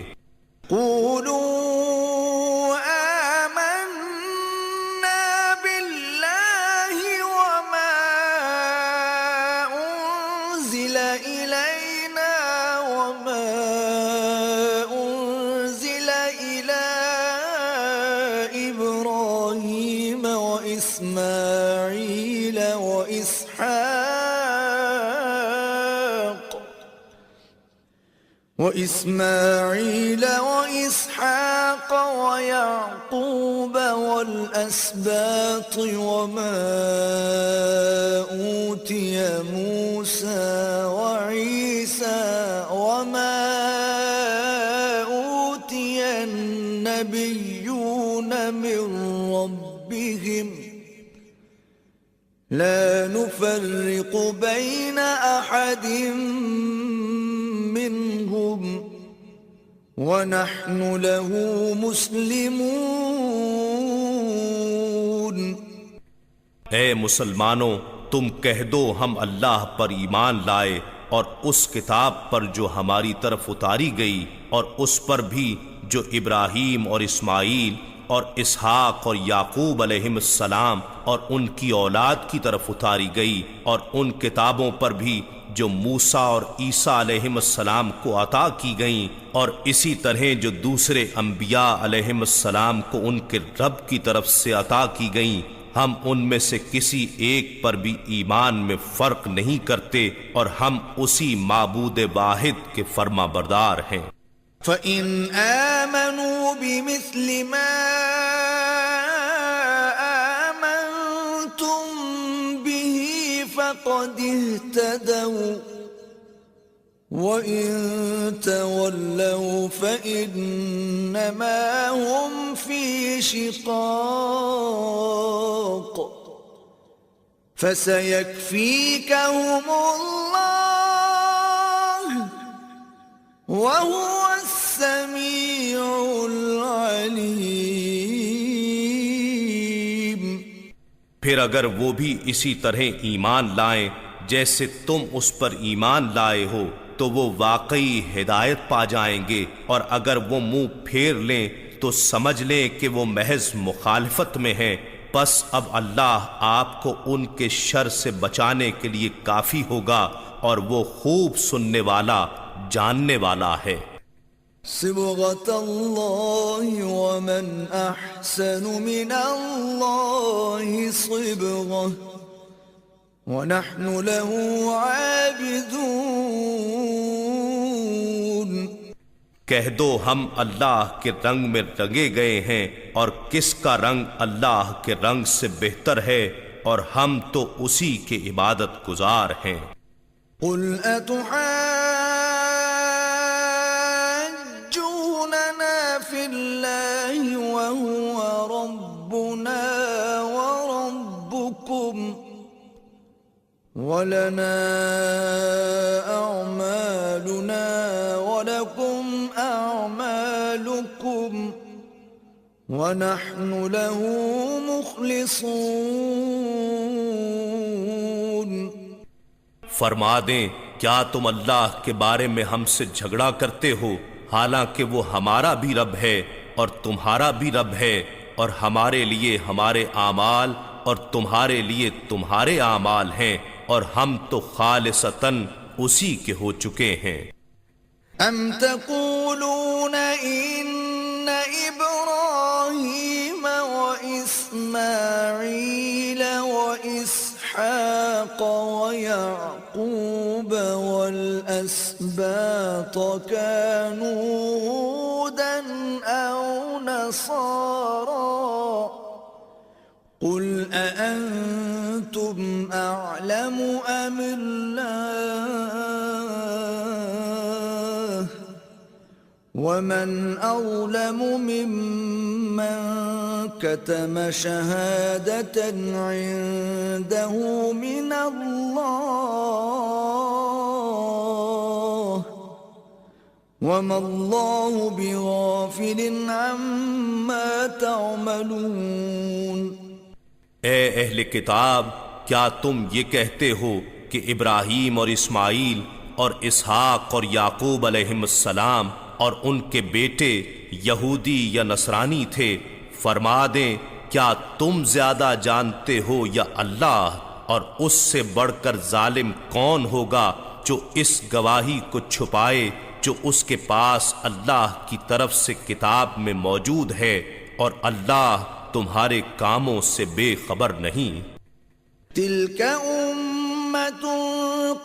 قولوا آمنا بالله وما أنزل إلينا وما أنزل إلى إبراهيم وإسماعيل وإسحاق ويعقوب والأسباط وما أوتي موسى وعيسى وما أوتي النبيون من ربهم لا نفرق بين أحد منهم وَنَحْنُ لَهُ مُسْلِمُونَ۔ اے مسلمانوں، تم کہہ دو ہم اللہ پر ایمان لائے اور اس کتاب پر جو ہماری طرف اتاری گئی اور اس پر بھی جو ابراہیم اور اسماعیل اور اسحاق اور یعقوب علیہم السلام اور ان کی اولاد کی طرف اتاری گئی، اور ان کتابوں پر بھی جو موسیٰ اور عیسیٰ علیہم السلام کو عطا کی گئیں، اور اسی طرح جو دوسرے انبیاء علیہم السلام کو ان کے رب کی طرف سے عطا کی گئیں، ہم ان میں سے کسی ایک پر بھی ایمان میں فرق نہیں کرتے، اور ہم اسی معبود واحد کے فرما بردار ہیں۔ فَإِنْ آمَنُوا بِمِثْلِ مَا آمَنْتُمْ بِهِ فَقَدِ اهْتَدَوْا وَإِنْ تَوَلَّوْا فَإِنَّمَا هُمْ فِي شِقَاقٍ فَسَيَكْفِيكَهُمُ اللَّهُ وَهُوَ السَّمِيعُ الْعَلِيمُ۔ پھر اگر وہ بھی اسی طرح ایمان لائیں جیسے تم اس پر ایمان لائے ہو تو وہ واقعی ہدایت پا جائیں گے، اور اگر وہ منہ پھیر لیں تو سمجھ لیں کہ وہ محض مخالفت میں ہیں، پس اب اللہ آپ کو ان کے شر سے بچانے کے لیے کافی ہوگا، اور وہ خوب سننے والا جاننے والا ہے۔ صبغة الله ومن أحسن من الله صبغة ونحن له عابدون۔ کہہ دو ہم اللہ کے رنگ میں رنگے گئے ہیں، اور کس کا رنگ اللہ کے رنگ سے بہتر ہے، اور ہم تو اسی کے عبادت گزار ہیں۔ قل أتحاجوننا في الله وهو ربنا وربكم ولنا أعمالنا ولكم أعمالكم ونحن له مخلصون۔ فرما دیں کیا تم اللہ کے بارے میں ہم سے جھگڑا کرتے ہو، حالانکہ وہ ہمارا بھی رب ہے اور تمہارا بھی رب ہے، اور ہمارے لیے ہمارے اعمال اور تمہارے لیے تمہارے اعمال ہیں، اور ہم تو خالصتاً اسی کے ہو چکے ہیں۔ ام تقولون ان ابراہیم واسماعیل واسحاق ويعقوب والأسباط كانوا هودا أو نصارى قل أأنتم أعلم أم الله ومن أظلم ممن كتم شهادة عنده من الله وما الله بغافل عما تعملون۔ اے اہل کتاب، کیا تم یہ کہتے ہو کہ ابراہیم اور اسماعیل اور اسحاق اور یعقوب علیہم السلام اور ان کے بیٹے یہودی یا نصرانی تھے؟ فرما دیں کیا تم زیادہ جانتے ہو یا اللہ؟ اور اس سے بڑھ کر ظالم کون ہوگا جو اس گواہی کو چھپائے جو اس کے پاس اللہ کی طرف سے کتاب میں موجود ہے، اور اللہ تمہارے کاموں سے بے خبر نہیں۔ تلك أمة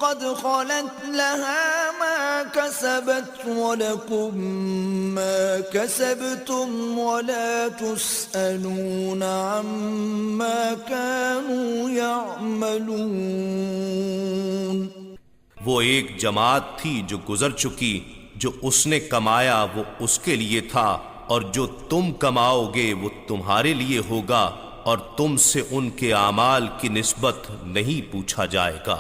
قد خلت لها ما كسبت ولكم ما كسبتم ولا تسألون عما كانوا يعملون۔ وہ ایک جماعت تھی جو گزر چکی، جو اس نے کمایا وہ اس کے لیے تھا، اور جو تم کماؤ گے وہ تمہارے لیے ہوگا، اور تم سے ان کے اعمال کی نسبت نہیں پوچھا جائے گا۔